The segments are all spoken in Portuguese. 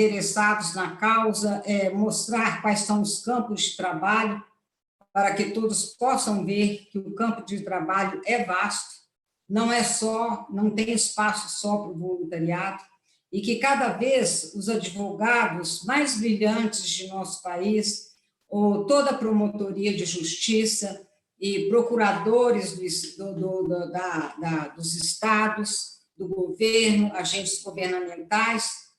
interessados na causa, mostrar quais são os campos de trabalho, para que todos possam ver que o campo de trabalho é vasto, não tem espaço só para o voluntariado, e que cada vez os advogados mais brilhantes de nosso país, ou toda a promotoria de justiça e procuradores dos estados, do governo, agentes governamentais,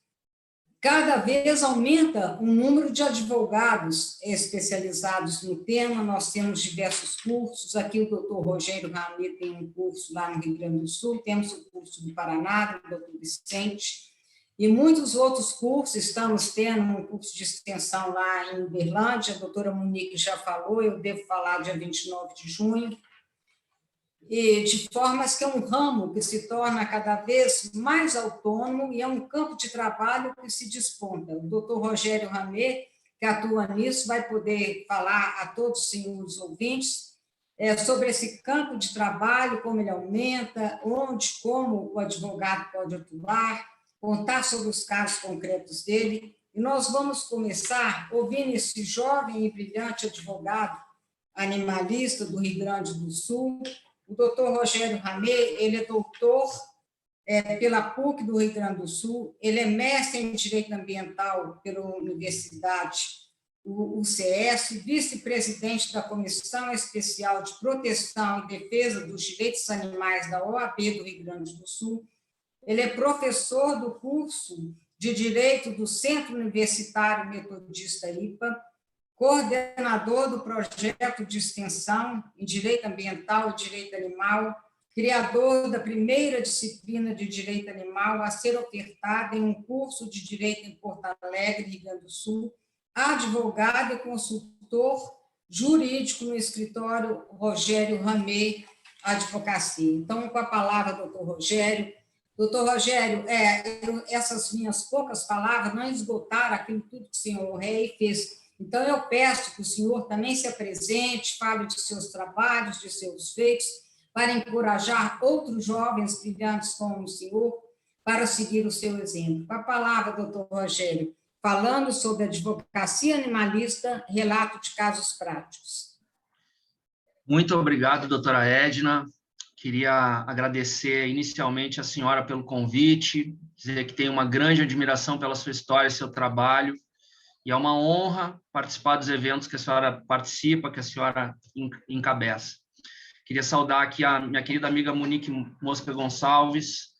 cada vez aumenta o número de advogados especializados no tema. Nós temos diversos cursos. Aqui o doutor Rogério Ramê tem um curso lá no Rio Grande do Sul, temos o curso do Paraná, do doutor Vicente, e muitos outros cursos. Estamos tendo um curso de extensão lá em Uberlândia, a doutora Monique já falou, eu devo falar dia 29 de junho, e de formas que é um ramo que se torna cada vez mais autônomo e é um campo de trabalho que se desponta. O doutor Rogério Ramê, que atua nisso, vai poder falar a todos os senhores ouvintes sobre esse campo de trabalho, como ele aumenta, onde, como o advogado pode atuar, contar sobre os casos concretos dele. E nós vamos começar ouvindo esse jovem e brilhante advogado animalista do Rio Grande do Sul. O doutor Rogério Ramê, ele é doutor pela PUC do Rio Grande do Sul, ele é mestre em Direito Ambiental pela Universidade UCS, vice-presidente da Comissão Especial de Proteção e Defesa dos Direitos Animais da OAB do Rio Grande do Sul. Ele é professor do curso de Direito do Centro Universitário Metodista IPA, coordenador do projeto de extensão em Direito Ambiental e Direito Animal, criador da primeira disciplina de Direito Animal a ser ofertada em um curso de Direito em Porto Alegre, Rio Grande do Sul, advogado e consultor jurídico no escritório Rogério Ramê Advocacia. Então, com a palavra, doutor Rogério. Doutor Rogério, essas minhas poucas palavras não esgotaram aquilo tudo que o senhor Rei fez. Então, eu peço que o senhor também se apresente, fale de seus trabalhos, de seus feitos, para encorajar outros jovens brilhantes como o senhor para seguir o seu exemplo. Com a palavra, doutor Rogério, falando sobre advocacia animalista, relato de casos práticos. Muito obrigado, doutora Edna. Queria agradecer inicialmente a senhora pelo convite, dizer que tenho uma grande admiração pela sua história e seu trabalho, e é uma honra participar dos eventos que a senhora participa, que a senhora encabeça. Queria saudar aqui a minha querida amiga Monique Mosca Gonçalves,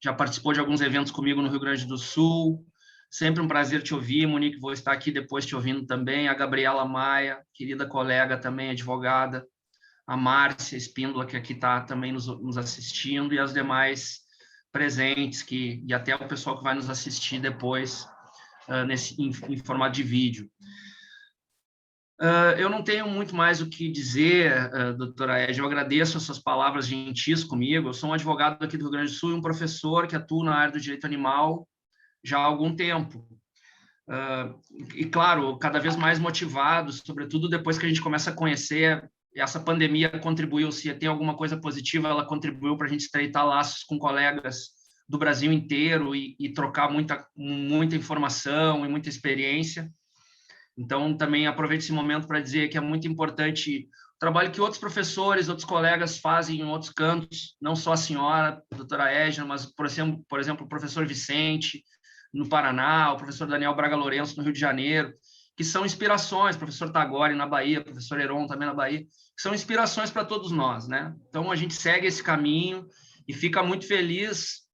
já participou de alguns eventos comigo no Rio Grande do Sul, sempre um prazer te ouvir, Monique, vou estar aqui depois te ouvindo também, a Gabriela Maia, querida colega também, advogada, a Márcia Espíndola, que aqui está também nos assistindo, e as demais presentes, e até o pessoal que vai nos assistir depois, em formato de vídeo. Eu não tenho muito mais o que dizer, doutora Ed, eu agradeço as suas palavras gentis comigo. Eu sou um advogado aqui do Rio Grande do Sul e um professor que atua na área do direito animal já há algum tempo. E, claro, cada vez mais motivado, sobretudo depois que a gente começa a conhecer, essa pandemia contribuiu, se tem alguma coisa positiva, ela contribuiu para a gente estreitar laços com colegas do Brasil inteiro e trocar muita informação e muita experiência. Então, também aproveito esse momento para dizer que é muito importante o trabalho que outros professores, outros colegas fazem em outros cantos, não só a senhora, a doutora Edna, mas, por exemplo, o professor Vicente, no Paraná, o professor Daniel Braga Lourenço, no Rio de Janeiro, que são inspirações, professor Tagore na Bahia, professor Heron também na Bahia, que são inspirações para todos nós, né? Então, a gente segue esse caminho e fica muito feliz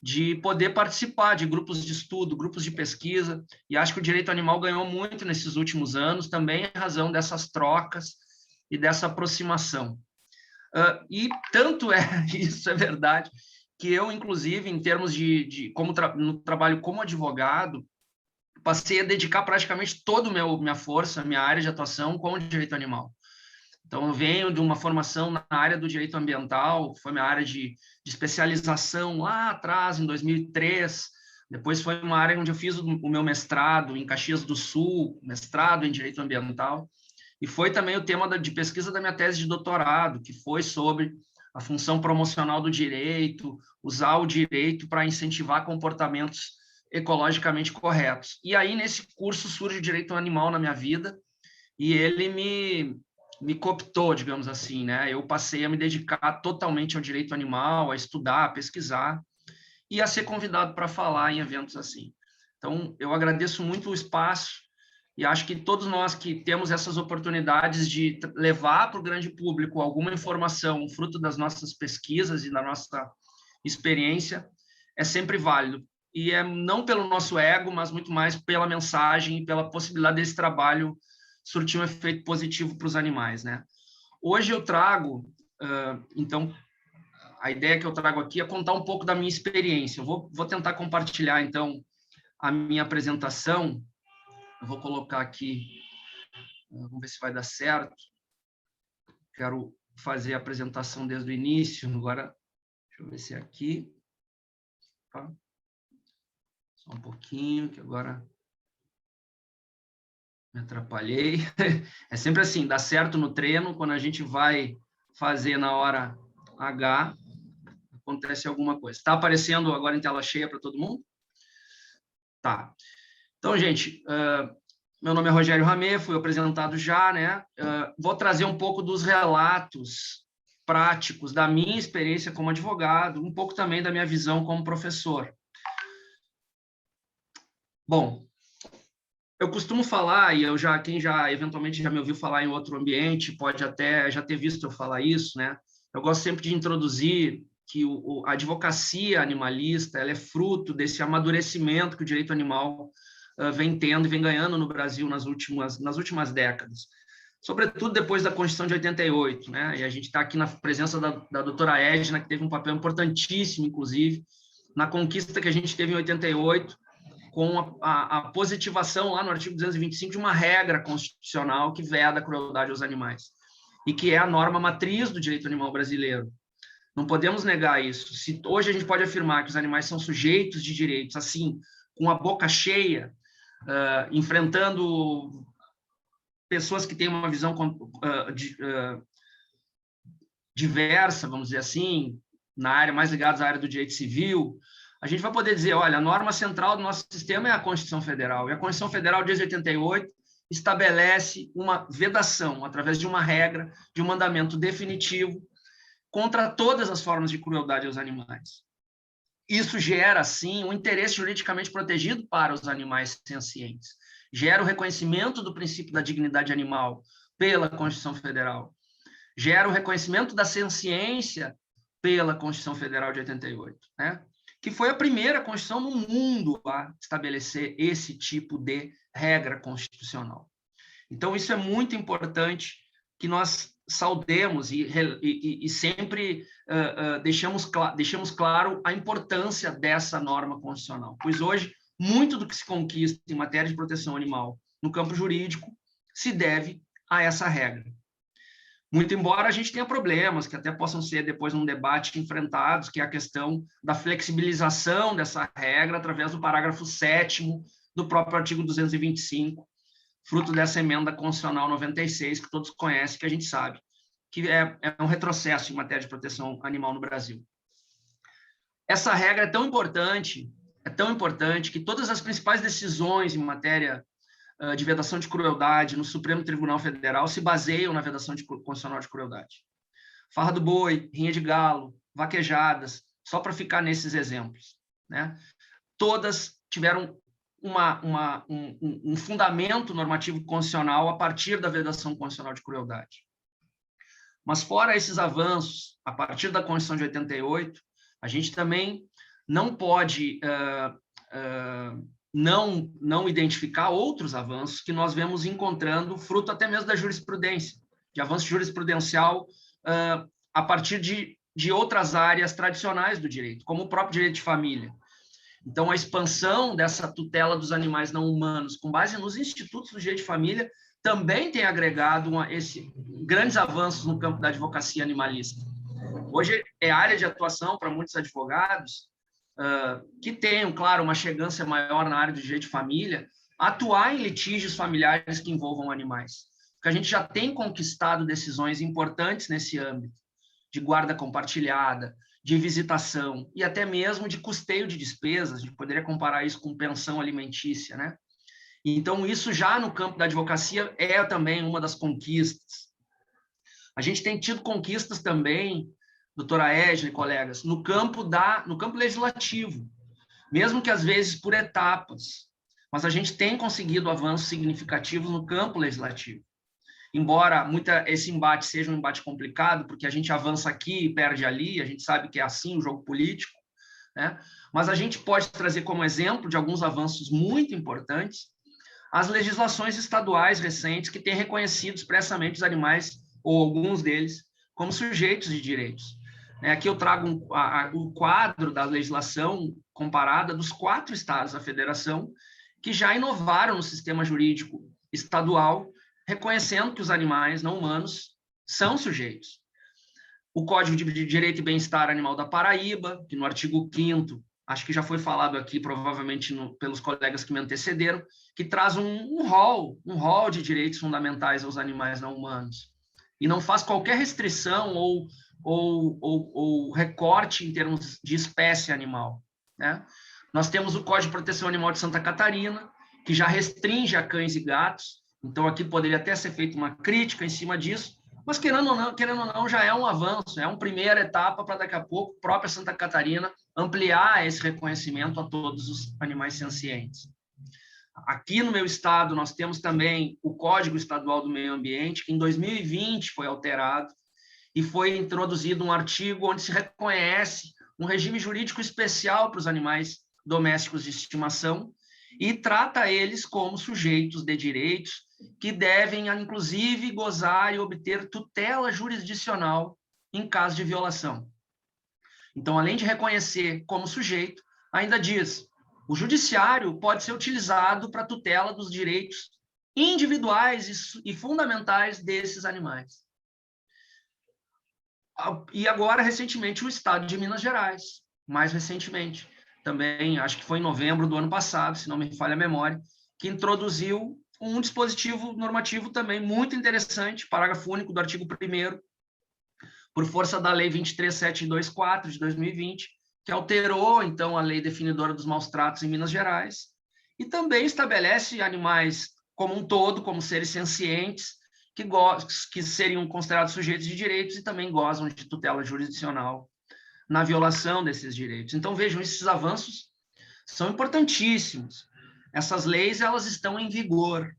de poder participar de grupos de estudo, grupos de pesquisa, e acho que o direito animal ganhou muito nesses últimos anos, também em razão dessas trocas e dessa aproximação. E tanto isso é verdade, que eu, inclusive, em termos no trabalho como advogado, passei a dedicar praticamente toda a minha força, minha área de atuação com o direito animal. Então, eu venho de uma formação na área do direito ambiental, foi minha área de especialização lá atrás, em 2003. Depois foi uma área onde eu fiz o meu mestrado em Caxias do Sul, mestrado em direito ambiental. E foi também o tema de pesquisa da minha tese de doutorado, que foi sobre a função promocional do direito, usar o direito para incentivar comportamentos ecologicamente corretos. E aí, nesse curso, surge o direito animal na minha vida, e ele me cooptou, digamos assim, né? Eu passei a me dedicar totalmente ao direito animal, a estudar, a pesquisar, e a ser convidado para falar em eventos assim. Então, eu agradeço muito o espaço, e acho que todos nós que temos essas oportunidades de levar para o grande público alguma informação, fruto das nossas pesquisas e da nossa experiência, é sempre válido. E é não pelo nosso ego, mas muito mais pela mensagem e pela possibilidade desse trabalho surtir um efeito positivo para os animais, né? Hoje eu trago, então, a ideia que eu trago aqui é contar um pouco da minha experiência. Eu vou tentar compartilhar, então, a minha apresentação. Eu vou colocar aqui, vamos ver se vai dar certo. Quero fazer a apresentação desde o início. Agora, deixa eu ver se é aqui. Tá? Só um pouquinho, que agora me atrapalhei. É sempre assim, dá certo no treino, quando a gente vai fazer na hora H, acontece alguma coisa. Está aparecendo agora em tela cheia para todo mundo? Tá. Então, gente, meu nome é Rogério Ramê, fui apresentado já, né? Vou trazer um pouco dos relatos práticos da minha experiência como advogado, um pouco também da minha visão como professor. Bom, eu costumo falar, e quem já eventualmente já me ouviu falar em outro ambiente, pode até já ter visto eu falar isso, né? Eu gosto sempre de introduzir que a advocacia animalista, ela é fruto desse amadurecimento que o direito animal vem tendo e vem ganhando no Brasil nas últimas décadas. Sobretudo depois da Constituição de 88, né? E a gente está aqui na presença da doutora Edna, que teve um papel importantíssimo, inclusive, na conquista que a gente teve em 88, com a positivação lá no artigo 225 de uma regra constitucional que veda a crueldade aos animais, e que é a norma matriz do direito animal brasileiro. Não podemos negar isso. Se hoje a gente pode afirmar que os animais são sujeitos de direitos, assim, com a boca cheia, enfrentando pessoas que têm uma visão diversa, vamos dizer assim, na área mais ligada à área do direito civil, a gente vai poder dizer, olha, a norma central do nosso sistema é a Constituição Federal, e a Constituição Federal, desde 88, estabelece uma vedação, através de uma regra, de um mandamento definitivo, contra todas as formas de crueldade aos animais. Isso gera, sim, um interesse juridicamente protegido para os animais sencientes. Gera o reconhecimento do princípio da dignidade animal pela Constituição Federal. Gera o reconhecimento da senciência pela Constituição Federal de 88, né? Que foi a primeira Constituição no mundo a estabelecer esse tipo de regra constitucional. Então, isso é muito importante que nós saudemos e sempre deixamos claro a importância dessa norma constitucional, pois hoje, muito do que se conquista em matéria de proteção animal no campo jurídico se deve a essa regra. Muito embora a gente tenha problemas, que até possam ser depois num debate enfrentados, que é a questão da flexibilização dessa regra através do parágrafo 7º do próprio artigo 225, fruto dessa emenda constitucional 96, que todos conhecem, que a gente sabe, que é um retrocesso em matéria de proteção animal no Brasil. Essa regra é tão importante que todas as principais decisões em matéria de vedação de crueldade no Supremo Tribunal Federal se baseiam na vedação constitucional de crueldade. Farra do boi, rinha de galo, vaquejadas, só para ficar nesses exemplos, né? Todas tiveram um fundamento normativo constitucional a partir da vedação constitucional de crueldade. Mas fora esses avanços, a partir da Constituição de 88, a gente também não pode não identificar outros avanços que nós vemos encontrando, fruto até mesmo da jurisprudência, de avanço jurisprudencial a partir de outras áreas tradicionais do direito, como o próprio direito de família. Então, a expansão dessa tutela dos animais não humanos, com base nos institutos do direito de família, também tem agregado grandes avanços no campo da advocacia animalista. Hoje é área de atuação para muitos advogados que tenham, claro, uma chegância maior na área do direito de família, atuar em litígios familiares que envolvam animais. Porque a gente já tem conquistado decisões importantes nesse âmbito, de guarda compartilhada, de visitação e até mesmo de custeio de despesas. A gente poderia comparar isso com pensão alimentícia, né? Então, isso já no campo da advocacia é também uma das conquistas. A gente tem tido conquistas também, doutora Edna e colegas, no campo legislativo, mesmo que às vezes por etapas, mas a gente tem conseguido avanços significativos no campo legislativo. Embora esse embate seja um embate complicado, porque a gente avança aqui e perde ali, a gente sabe que é assim o jogo político, né? Mas a gente pode trazer como exemplo de alguns avanços muito importantes as legislações estaduais recentes que têm reconhecido expressamente os animais, ou alguns deles, como sujeitos de direitos. Aqui eu trago o quadro da legislação comparada dos 4 estados da federação que já inovaram no sistema jurídico estadual, reconhecendo que os animais não humanos são sujeitos. O Código de Direito e Bem-Estar Animal da Paraíba, que no artigo 5º, acho que já foi falado aqui, provavelmente pelos colegas que me antecederam, que traz um rol de direitos fundamentais aos animais não humanos. E não faz qualquer restrição ou recorte em termos de espécie animal, né? Nós temos o Código de Proteção Animal de Santa Catarina, que já restringe a cães e gatos. Então, aqui poderia até ser feita uma crítica em cima disso, mas, querendo ou não, já é um avanço, é uma primeira etapa para daqui a pouco, própria Santa Catarina, ampliar esse reconhecimento a todos os animais sencientes. Aqui no meu estado, nós temos também o Código Estadual do Meio Ambiente, que em 2020 foi alterado, e foi introduzido um artigo onde se reconhece um regime jurídico especial para os animais domésticos de estimação e trata eles como sujeitos de direitos que devem, inclusive, gozar e obter tutela jurisdicional em caso de violação. Então, além de reconhecer como sujeito, ainda diz: o judiciário pode ser utilizado para tutela dos direitos individuais e fundamentais desses animais. E agora, recentemente, o Estado de Minas Gerais, mais recentemente, também, acho que foi em novembro do ano passado, se não me falha a memória, que introduziu um dispositivo normativo também muito interessante, parágrafo único do artigo 1º, por força da Lei 23.724, de 2020, que alterou, então, a lei definidora dos maus-tratos em Minas Gerais, e também estabelece animais como um todo, como seres sencientes, que seriam considerados sujeitos de direitos e também gozam de tutela jurisdicional na violação desses direitos. Então, vejam, esses avanços são importantíssimos. Essas leis, elas estão em vigor,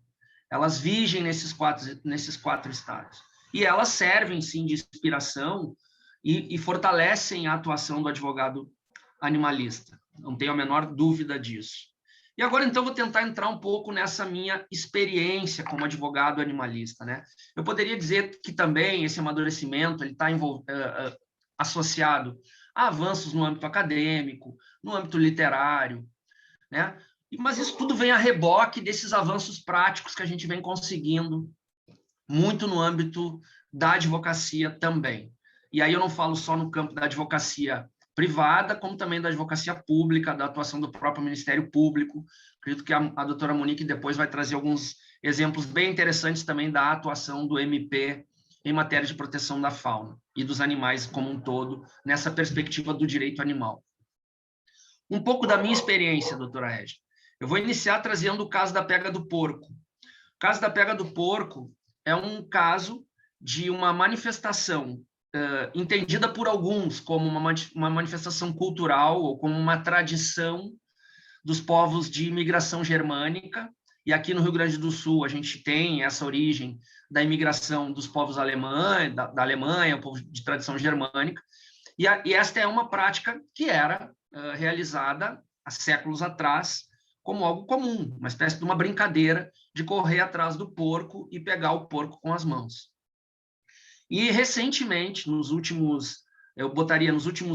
elas vigem nesses quatro estados. E elas servem, sim, de inspiração e fortalecem a atuação do advogado animalista. Não tenho a menor dúvida disso. E agora, então, vou tentar entrar um pouco nessa minha experiência como advogado animalista, né? Eu poderia dizer que também esse amadurecimento está associado a avanços no âmbito acadêmico, no âmbito literário, né? Mas isso tudo vem a reboque desses avanços práticos que a gente vem conseguindo muito no âmbito da advocacia também. E aí eu não falo só no campo da advocacia privada, como também da advocacia pública, da atuação do próprio Ministério Público. Acredito que a doutora Monique depois vai trazer alguns exemplos bem interessantes também da atuação do MP em matéria de proteção da fauna e dos animais como um todo, nessa perspectiva do direito animal. Um pouco da minha experiência, doutora Edna. Eu vou iniciar trazendo o caso da pega do porco. O caso da pega do porco é um caso de uma manifestação entendida por alguns como uma manifestação cultural ou como uma tradição dos povos de imigração germânica. E aqui no Rio Grande do Sul a gente tem essa origem da imigração dos povos alemães, da Alemanha, o povo de tradição germânica. E esta é uma prática que era realizada há séculos atrás como algo comum, uma espécie de uma brincadeira de correr atrás do porco e pegar o porco com as mãos. E, recentemente, nos últimos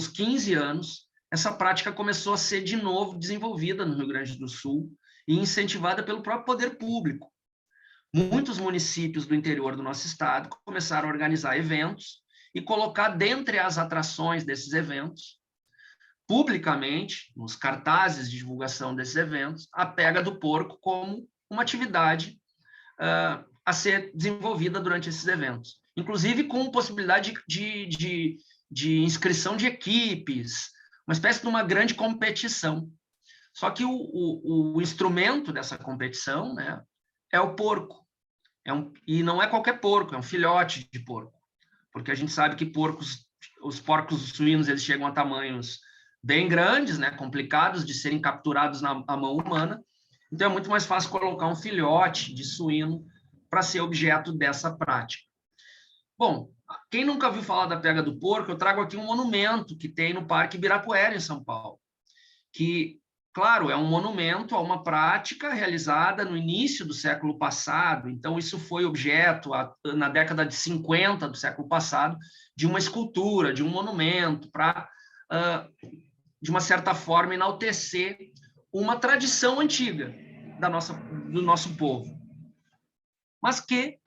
15 anos, essa prática começou a ser, de novo, desenvolvida no Rio Grande do Sul e incentivada pelo próprio poder público. Muitos municípios do interior do nosso estado começaram a organizar eventos e colocar dentre as atrações desses eventos, publicamente, nos cartazes de divulgação desses eventos, a pega do porco como uma atividade a ser desenvolvida durante esses eventos. Inclusive com possibilidade de de inscrição de equipes, uma espécie de uma grande competição. Só que o instrumento dessa competição, né, é o porco. E não é qualquer porco, é um filhote de porco. Porque a gente sabe que os porcos suínos, eles chegam a tamanhos bem grandes, né, complicados de serem capturados à mão humana. Então, é muito mais fácil colocar um filhote de suíno para ser objeto dessa prática. Bom, quem nunca ouviu falar da pega do porco, eu trago aqui um monumento que tem no Parque Ibirapuera, em São Paulo, que, claro, é um monumento a uma prática realizada no início do século passado. Então, isso foi objeto, na década de 50 do século passado, de uma escultura, de um monumento, para, de uma certa forma, enaltecer uma tradição antiga do nosso povo. Mas que,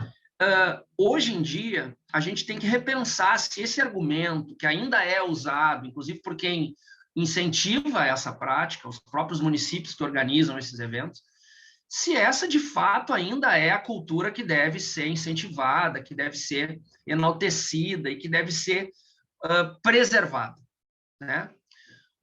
hoje em dia, a gente tem que repensar se esse argumento, que ainda é usado, inclusive por quem incentiva essa prática, os próprios municípios que organizam esses eventos, se essa, de fato, ainda é a cultura que deve ser incentivada, que deve ser enaltecida e que deve ser preservada, né?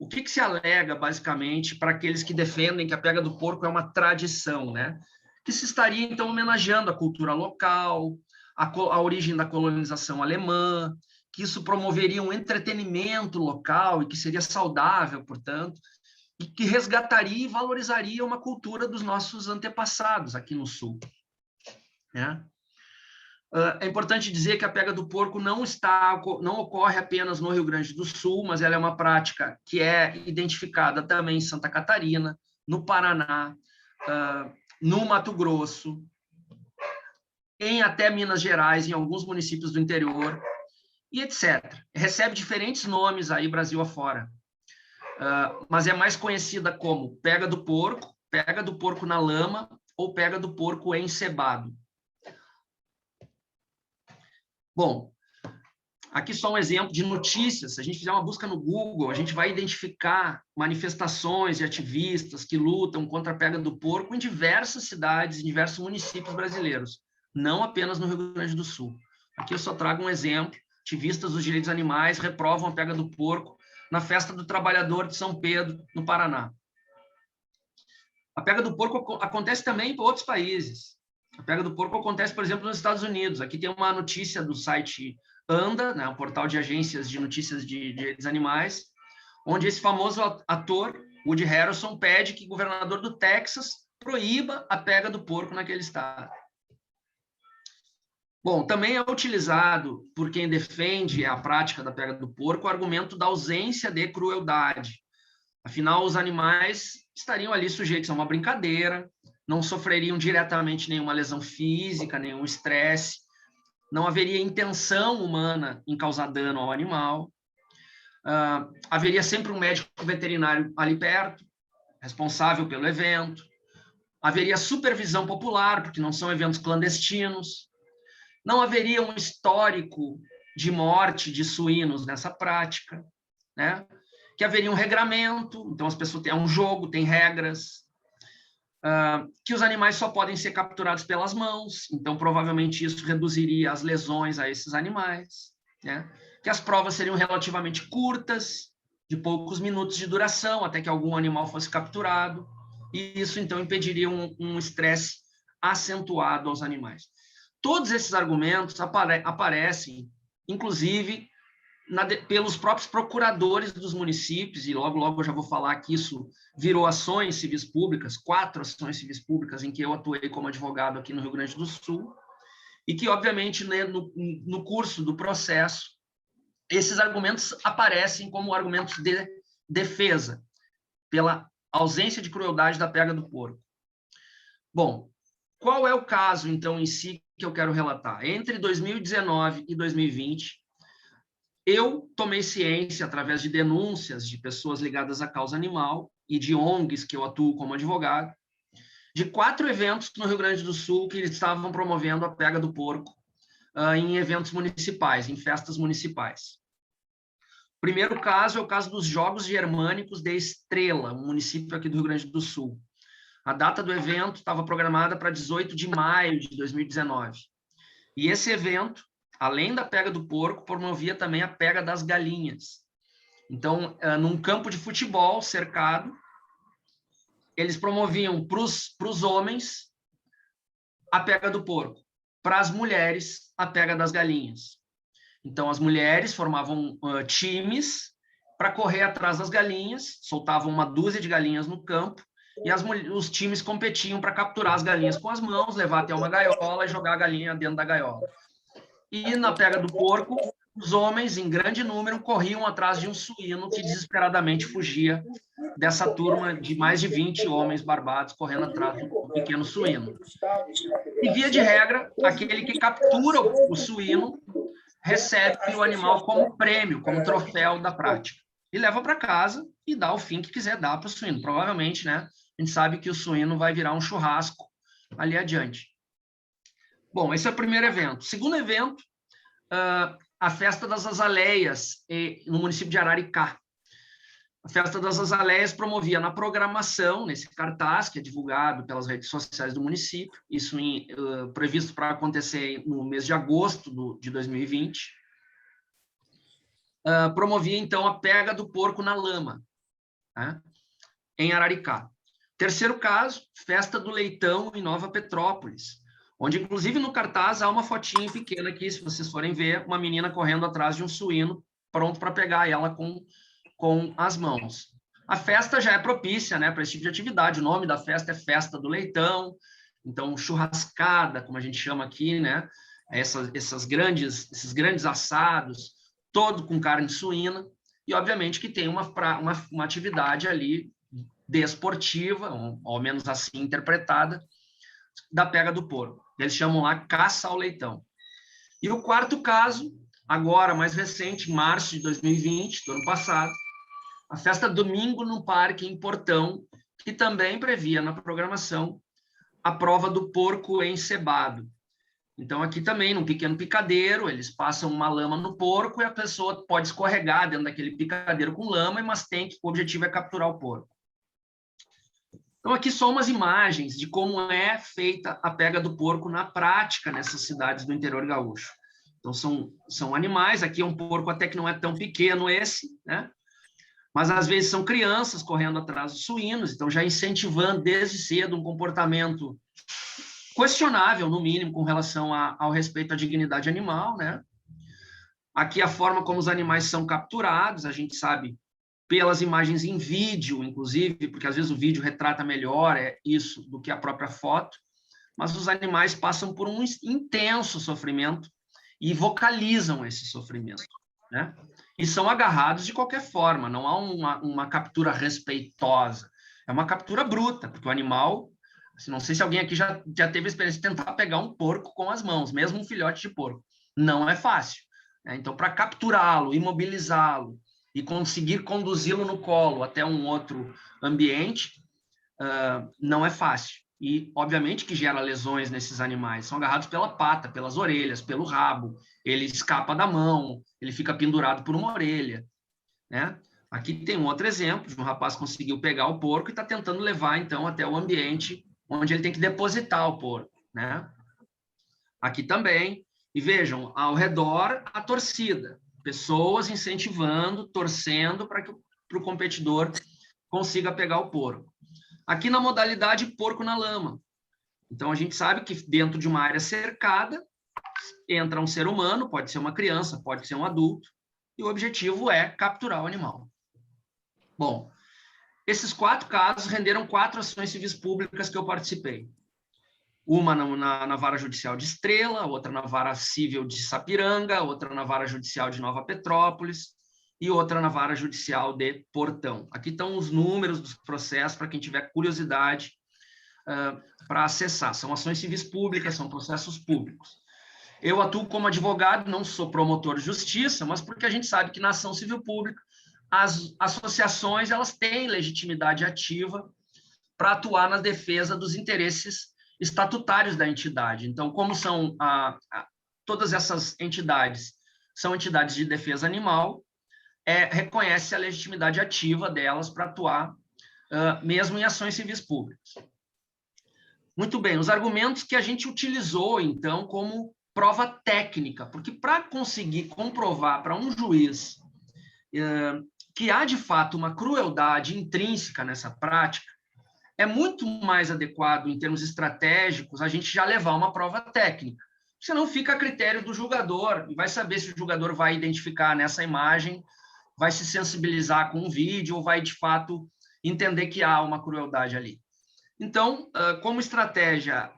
O que se alega, basicamente, para aqueles que defendem que a pega do porco é uma tradição, né? Que se estaria, então, homenageando a cultura local, a origem da colonização alemã, que isso promoveria um entretenimento local e que seria saudável, portanto, e que resgataria e valorizaria uma cultura dos nossos antepassados aqui no Sul, né? É importante dizer que a pega do porco não ocorre apenas no Rio Grande do Sul, mas ela é uma prática que é identificada também em Santa Catarina, no Paraná, no Mato Grosso, em até Minas Gerais, em alguns municípios do interior, e etc. Recebe diferentes nomes aí Brasil afora, mas é mais conhecida como pega do porco na lama ou pega do porco encebado. Bom, aqui só um exemplo de notícias. Se a gente fizer uma busca no Google, a gente vai identificar manifestações de ativistas que lutam contra a pega do porco em diversas cidades, em diversos municípios brasileiros, não apenas no Rio Grande do Sul. Aqui eu só trago um exemplo. Ativistas dos direitos animais reprovam a pega do porco na Festa do Trabalhador de São Pedro, no Paraná. A pega do porco acontece também em outros países. A pega do porco acontece, por exemplo, nos Estados Unidos. Aqui tem uma notícia do site ANDA, né, um portal de agências de notícias de direitos animais, onde esse famoso ator, Woody Harrelson, pede que o governador do Texas proíba a pega do porco naquele estado. Bom, também é utilizado por quem defende a prática da pega do porco o argumento da ausência de crueldade. Afinal, os animais estariam ali sujeitos a uma brincadeira, não sofreriam diretamente nenhuma lesão física, nenhum estresse, não haveria intenção humana em causar dano ao animal, haveria sempre um médico veterinário ali perto, responsável pelo evento, haveria supervisão popular, porque não são eventos clandestinos, não haveria um histórico de morte de suínos nessa prática, né? Que haveria um regramento, então as pessoas têm um jogo, tem regras, que os animais só podem ser capturados pelas mãos, então provavelmente isso reduziria as lesões a esses animais, né? Que as provas seriam relativamente curtas, de poucos minutos de duração, até que algum animal fosse capturado, e isso então impediria um estresse acentuado aos animais. Todos esses argumentos aparecem, inclusive, pelos próprios procuradores dos municípios, e logo eu já vou falar que isso virou ações civis públicas, 4 ações civis públicas em que eu atuei como advogado aqui no Rio Grande do Sul, e que, obviamente, né, no curso do processo, esses argumentos aparecem como argumentos de defesa, pela ausência de crueldade da pega do porco. Bom, qual é o caso, então, em si, que eu quero relatar? Entre 2019 e 2020, eu tomei ciência, através de denúncias de pessoas ligadas à causa animal e de ONGs que eu atuo como advogado, de 4 eventos no Rio Grande do Sul que estavam promovendo a pega do porco em eventos municipais, em festas municipais. O primeiro caso é o caso dos Jogos Germânicos de Estrela, um município aqui do Rio Grande do Sul. A data do evento estava programada para 18 de maio de 2019. E esse evento além da pega do porco, promovia também a pega das galinhas. Então, num campo de futebol cercado, eles promoviam para os homens a pega do porco, para as mulheres a pega das galinhas. Então, as mulheres formavam times para correr atrás das galinhas, soltavam uma dúzia de galinhas no campo, e os times competiam para capturar as galinhas com as mãos, levar até uma gaiola e jogar a galinha dentro da gaiola. E na pega do porco, os homens, em grande número, corriam atrás de um suíno que desesperadamente fugia dessa turma de mais de 20 homens barbados correndo atrás do pequeno suíno. E, via de regra, aquele que captura o suíno recebe o animal como prêmio, como troféu da prática. E leva para casa e dá o fim que quiser dar para o suíno. Provavelmente, né, a gente sabe que o suíno vai virar um churrasco ali adiante. Bom, esse é o primeiro evento. Segundo evento, a Festa das Azaleias, no município de Araricá. A Festa das Azaleias promovia na programação, nesse cartaz, que é divulgado pelas redes sociais do município, isso previsto para acontecer no mês de agosto de 2020, promovia, então, a pega do porco na lama, né, em Araricá. Terceiro caso, Festa do Leitão em Nova Petrópolis, onde, inclusive, no cartaz há uma fotinha pequena aqui, se vocês forem ver, uma menina correndo atrás de um suíno, pronto para pegar ela com as mãos. A festa já é propícia, né, para esse tipo de atividade. O nome da festa é Festa do Leitão, então churrascada, como a gente chama aqui, né, esses grandes assados, todo com carne suína, e obviamente que tem uma atividade ali desportiva, ou ao menos assim interpretada, da pega do porco. Eles chamam lá caça ao leitão. E o quarto caso, agora mais recente, em março de 2020, do ano passado, a festa Domingo no Parque em Portão, que também previa na programação a prova do porco encebado. Então, aqui também, num pequeno picadeiro, eles passam uma lama no porco e a pessoa pode escorregar dentro daquele picadeiro com lama, mas o objetivo é capturar o porco. Então, aqui só umas imagens de como é feita a pega do porco na prática nessas cidades do interior gaúcho. Então, são animais, aqui é um porco até que não é tão pequeno esse, né? Mas às vezes são crianças correndo atrás dos suínos, então já incentivando desde cedo um comportamento questionável, no mínimo, com relação ao respeito à dignidade animal, né? Aqui a forma como os animais são capturados, a gente sabe pelas imagens em vídeo, inclusive, porque às vezes o vídeo retrata melhor isso do que a própria foto, mas os animais passam por um intenso sofrimento e vocalizam esse sofrimento, né? E são agarrados de qualquer forma, não há uma captura respeitosa, é uma captura bruta, porque o animal, assim, não sei se alguém aqui já teve a experiência de tentar pegar um porco com as mãos, mesmo um filhote de porco, não é fácil, né? Então, para capturá-lo, imobilizá-lo e conseguir conduzi-lo no colo até um outro ambiente, não é fácil. E, obviamente, que gera lesões nesses animais. São agarrados pela pata, pelas orelhas, pelo rabo. Ele escapa da mão, ele fica pendurado por uma orelha, né? Aqui tem um outro exemplo de um rapaz que conseguiu pegar o porco e está tentando levar, então, até o ambiente onde ele tem que depositar o porco, né? Aqui também. E vejam, ao redor, a torcida. Pessoas incentivando, torcendo para que o competidor consiga pegar o porco. Aqui na modalidade porco na lama. Então, a gente sabe que dentro de uma área cercada, entra um ser humano, pode ser uma criança, pode ser um adulto, e o objetivo é capturar o animal. Bom, esses 4 casos renderam 4 ações civis públicas que eu participei. Uma na Vara Judicial de Estrela, outra na Vara Civil de Sapiranga, outra na Vara Judicial de Nova Petrópolis e outra na Vara Judicial de Portão. Aqui estão os números dos processos para quem tiver curiosidade para acessar. São ações civis públicas, são processos públicos. Eu atuo como advogado, não sou promotor de justiça, mas porque a gente sabe que na ação civil pública as associações elas têm legitimidade ativa para atuar na defesa dos interesses estatutários da entidade. Então, como são todas essas entidades são entidades de defesa animal, reconhece a legitimidade ativa delas para atuar mesmo em ações civis públicas. Muito bem, os argumentos que a gente utilizou, então, como prova técnica, porque para conseguir comprovar para um juiz que há, de fato, uma crueldade intrínseca nessa prática, é muito mais adequado, em termos estratégicos, a gente já levar uma prova técnica. Senão fica a critério do julgador, e vai saber se o julgador vai identificar nessa imagem, vai se sensibilizar com o vídeo, ou vai, de fato, entender que há uma crueldade ali. Então, como estratégia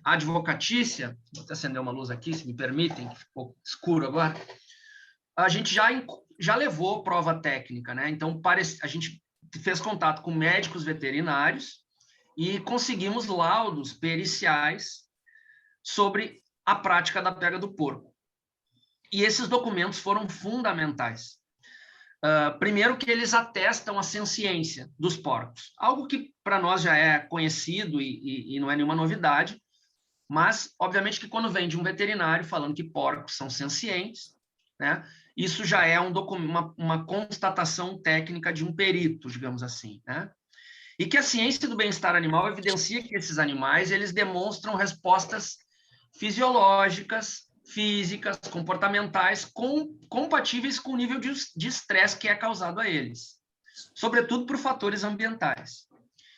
advocatícia, vou até acender uma luz aqui, se me permitem, que ficou escuro agora, a gente já levou prova técnica, né? Então, a gente fez contato com médicos veterinários e conseguimos laudos periciais sobre a prática da pega do porco. E esses documentos foram fundamentais. Primeiro que eles atestam a senciência dos porcos, algo que para nós já é conhecido e não é nenhuma novidade, mas, obviamente, que quando vem de um veterinário falando que porcos são sencientes, né, isso já é uma constatação técnica de um perito, digamos assim, né? E que a ciência do bem-estar animal evidencia que esses animais eles demonstram respostas fisiológicas, físicas, comportamentais, compatíveis com o nível de estresse que é causado a eles, sobretudo por fatores ambientais.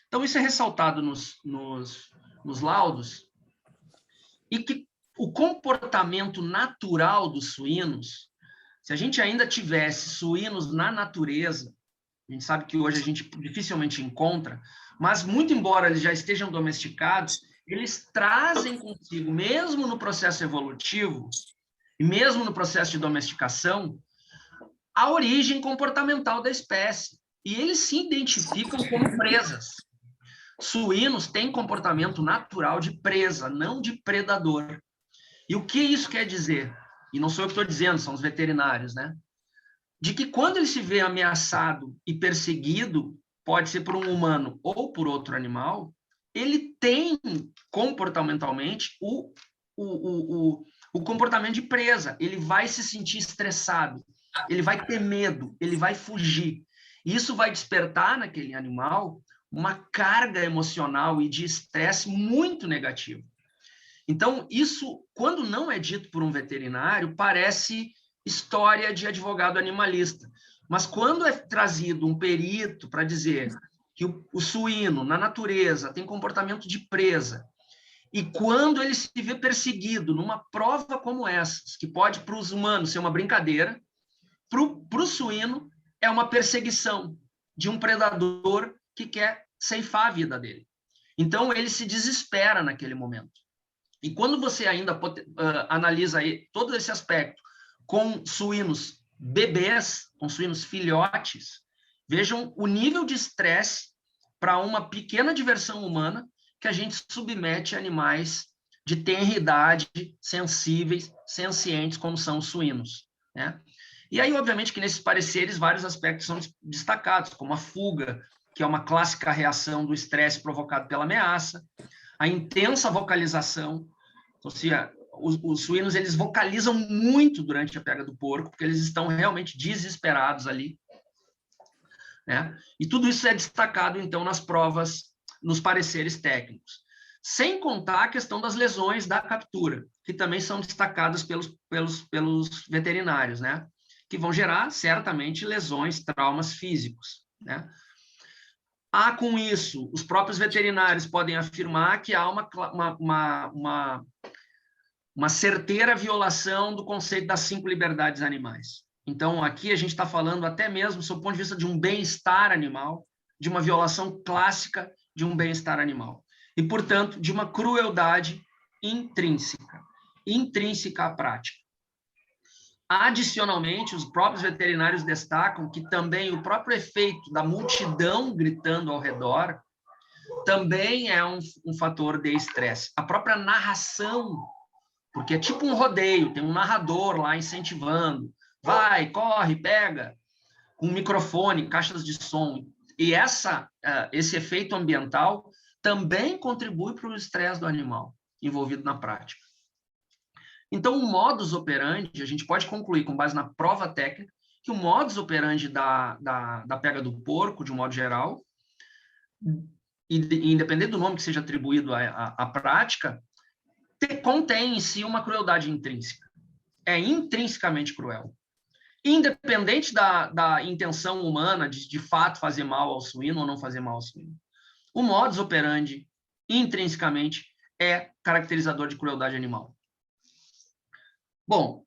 Então, isso é ressaltado nos laudos, e que o comportamento natural dos suínos, se a gente ainda tivesse suínos na natureza, a gente sabe que hoje a gente dificilmente encontra, mas muito embora eles já estejam domesticados, eles trazem consigo, mesmo no processo evolutivo, e mesmo no processo de domesticação, a origem comportamental da espécie. E eles se identificam como presas. Suínos têm comportamento natural de presa, não de predador. E o que isso quer dizer? E não sou eu que estou dizendo, são os veterinários, né? De que quando ele se vê ameaçado e perseguido, pode ser por um humano ou por outro animal, ele tem comportamentalmente o comportamento de presa. Ele vai se sentir estressado, ele vai ter medo, ele vai fugir. E isso vai despertar naquele animal uma carga emocional e de estresse muito negativo. Então, isso, quando não é dito por um veterinário, parece história de advogado animalista. Mas quando é trazido um perito para dizer que o suíno, na natureza, tem comportamento de presa, e quando ele se vê perseguido numa prova como essa, que pode para os humanos ser uma brincadeira, para o suíno é uma perseguição de um predador que quer ceifar a vida dele. Então, ele se desespera naquele momento. E quando você ainda analisa aí todo esse aspecto com suínos bebês, com suínos filhotes, vejam o nível de estresse para uma pequena diversão humana que a gente submete a animais de tenra idade, sensíveis, sencientes, como são os suínos, né? E aí, obviamente, que nesses pareceres vários aspectos são destacados, como a fuga, que é uma clássica reação do estresse provocado pela ameaça, a intensa vocalização, ou seja, os suínos eles vocalizam muito durante a pega do porco, porque eles estão realmente desesperados ali, né? E tudo isso é destacado, então, nas provas, nos pareceres técnicos. Sem contar a questão das lesões da captura, que também são destacadas pelos veterinários, né? Que vão gerar, certamente, lesões, traumas físicos, né? Com isso, os próprios veterinários podem afirmar que há uma certeira violação do conceito das 5 liberdades animais. Então, aqui a gente está falando até mesmo, sob o ponto de vista de um bem-estar animal, de uma violação clássica de um bem-estar animal. E, portanto, de uma crueldade intrínseca à prática. Adicionalmente, os próprios veterinários destacam que também o próprio efeito da multidão gritando ao redor também é um fator de estresse. A própria narração, porque é tipo um rodeio, tem um narrador lá incentivando, vai, corre, pega, com microfone, caixas de som. E esse efeito ambiental também contribui para o estresse do animal envolvido na prática. Então, o modus operandi, a gente pode concluir, com base na prova técnica, que o modus operandi da pega do porco, de um modo geral, independente do nome que seja atribuído à prática, contém em si uma crueldade intrínseca. É intrinsecamente cruel. Independente da intenção humana de fato fazer mal ao suíno ou não fazer mal ao suíno. O modus operandi, intrinsecamente, é caracterizador de crueldade animal. Bom,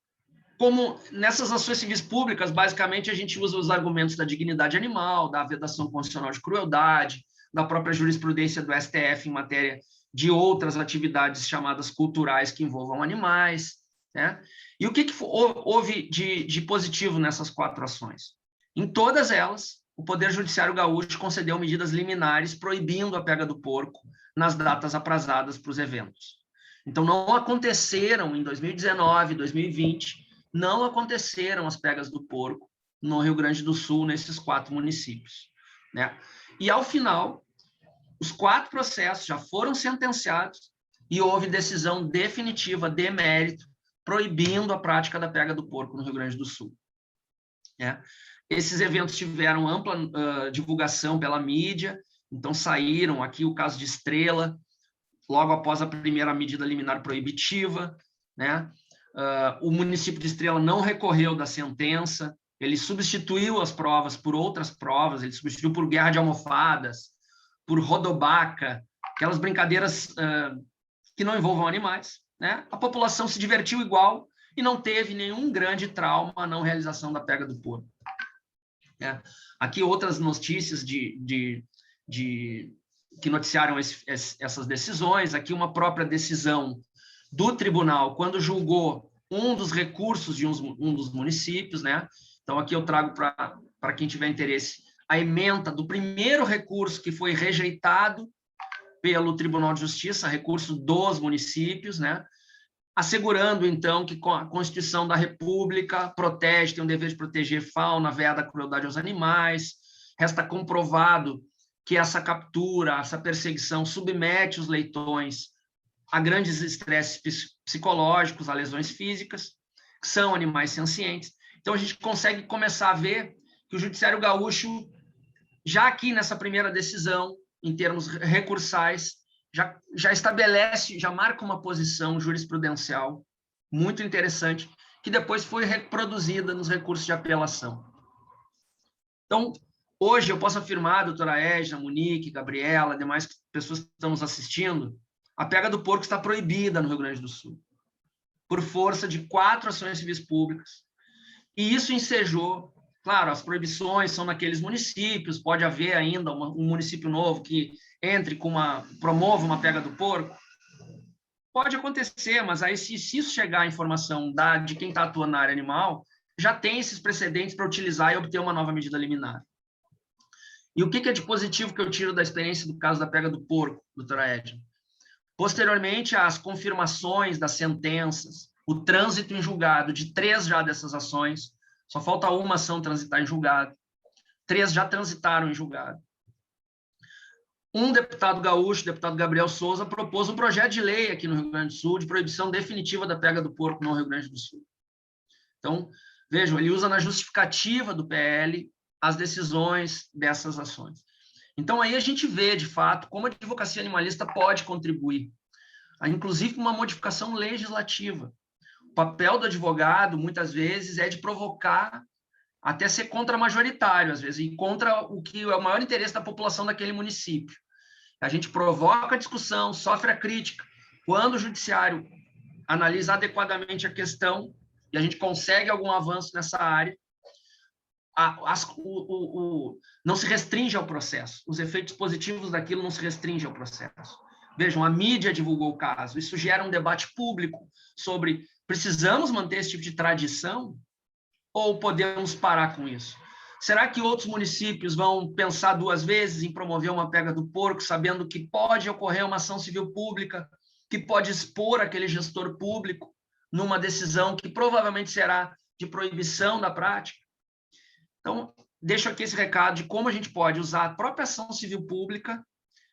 como nessas ações civis públicas, basicamente, a gente usa os argumentos da dignidade animal, da vedação constitucional de crueldade, da própria jurisprudência do STF em matéria de outras atividades chamadas culturais que envolvam animais, né? E o que houve de positivo nessas 4 ações? Em todas elas, o Poder Judiciário gaúcho concedeu medidas liminares proibindo a pega do porco nas datas aprazadas para os eventos. Então, não aconteceram em 2019, 2020, não aconteceram as pegas do porco no Rio Grande do Sul, nesses 4 municípios, né? E, ao final, os 4 processos já foram sentenciados e houve decisão definitiva de mérito proibindo a prática da pega do porco no Rio Grande do Sul. Né? Esses eventos tiveram ampla divulgação pela mídia, então saíram aqui o caso de Estrela, logo após a primeira medida liminar proibitiva, né? O município de Estrela não recorreu da sentença, ele substituiu as provas por outras provas, ele substituiu por guerra de almofadas, por rodobaca, aquelas brincadeiras que não envolvam animais, né? A população se divertiu igual e não teve nenhum grande trauma na não realização da pega do porco. Aqui outras notícias que noticiaram essas decisões, aqui uma própria decisão do tribunal, quando julgou um dos recursos de um dos municípios, né? Então, aqui eu trago para quem tiver interesse a ementa do primeiro recurso que foi rejeitado pelo Tribunal de Justiça, recurso dos municípios, né? Assegurando, então, que a Constituição da República protege, tem o dever de proteger fauna, veda a crueldade aos animais. Resta comprovado que essa captura, essa perseguição submete os leitões a grandes estresses psicológicos, a lesões físicas, que são animais sencientes. Então, a gente consegue começar a ver que o Judiciário Gaúcho, já aqui nessa primeira decisão, em termos recursais, já estabelece, já marca uma posição jurisprudencial muito interessante, que depois foi reproduzida nos recursos de apelação. Então, hoje eu posso afirmar, doutora Edna, Monique, Gabriela, demais pessoas que estão nos assistindo, a pega do porco está proibida no Rio Grande do Sul, por força de 4 ações civis públicas. E isso ensejou, claro, as proibições são naqueles municípios, pode haver ainda um município novo que entre promova uma pega do porco. Pode acontecer, mas aí se isso chegar a informação de quem está atuando na área animal, já tem esses precedentes para utilizar e obter uma nova medida liminar. E o que é de positivo que eu tiro da experiência do caso da pega do porco, doutora Edna? Posteriormente, as confirmações das sentenças, o trânsito em julgado de 3 já dessas ações, só falta uma ação transitar em julgado, 3 já transitaram em julgado. Um deputado gaúcho, o deputado Gabriel Souza, propôs um projeto de lei aqui no Rio Grande do Sul de proibição definitiva da pega do porco no Rio Grande do Sul. Então, vejam, ele usa na justificativa do PL as decisões dessas ações. Então, aí a gente vê, de fato, como a advocacia animalista pode contribuir, inclusive com uma modificação legislativa. O papel do advogado, muitas vezes, é de provocar até ser contra-majoritário, às vezes, e contra o que é o maior interesse da população daquele município. A gente provoca a discussão, sofre a crítica. Quando o judiciário analisa adequadamente a questão e a gente consegue algum avanço nessa área, não se restringe ao processo. Os efeitos positivos daquilo não se restringem ao processo. Vejam, a mídia divulgou o caso. Isso gera um debate público sobre precisamos manter esse tipo de tradição ou podemos parar com isso? Será que outros municípios vão pensar 2 vezes em promover uma pega do porco, sabendo que pode ocorrer uma ação civil pública, que pode expor aquele gestor público numa decisão que provavelmente será de proibição da prática? Então, deixo aqui esse recado de como a gente pode usar a própria ação civil pública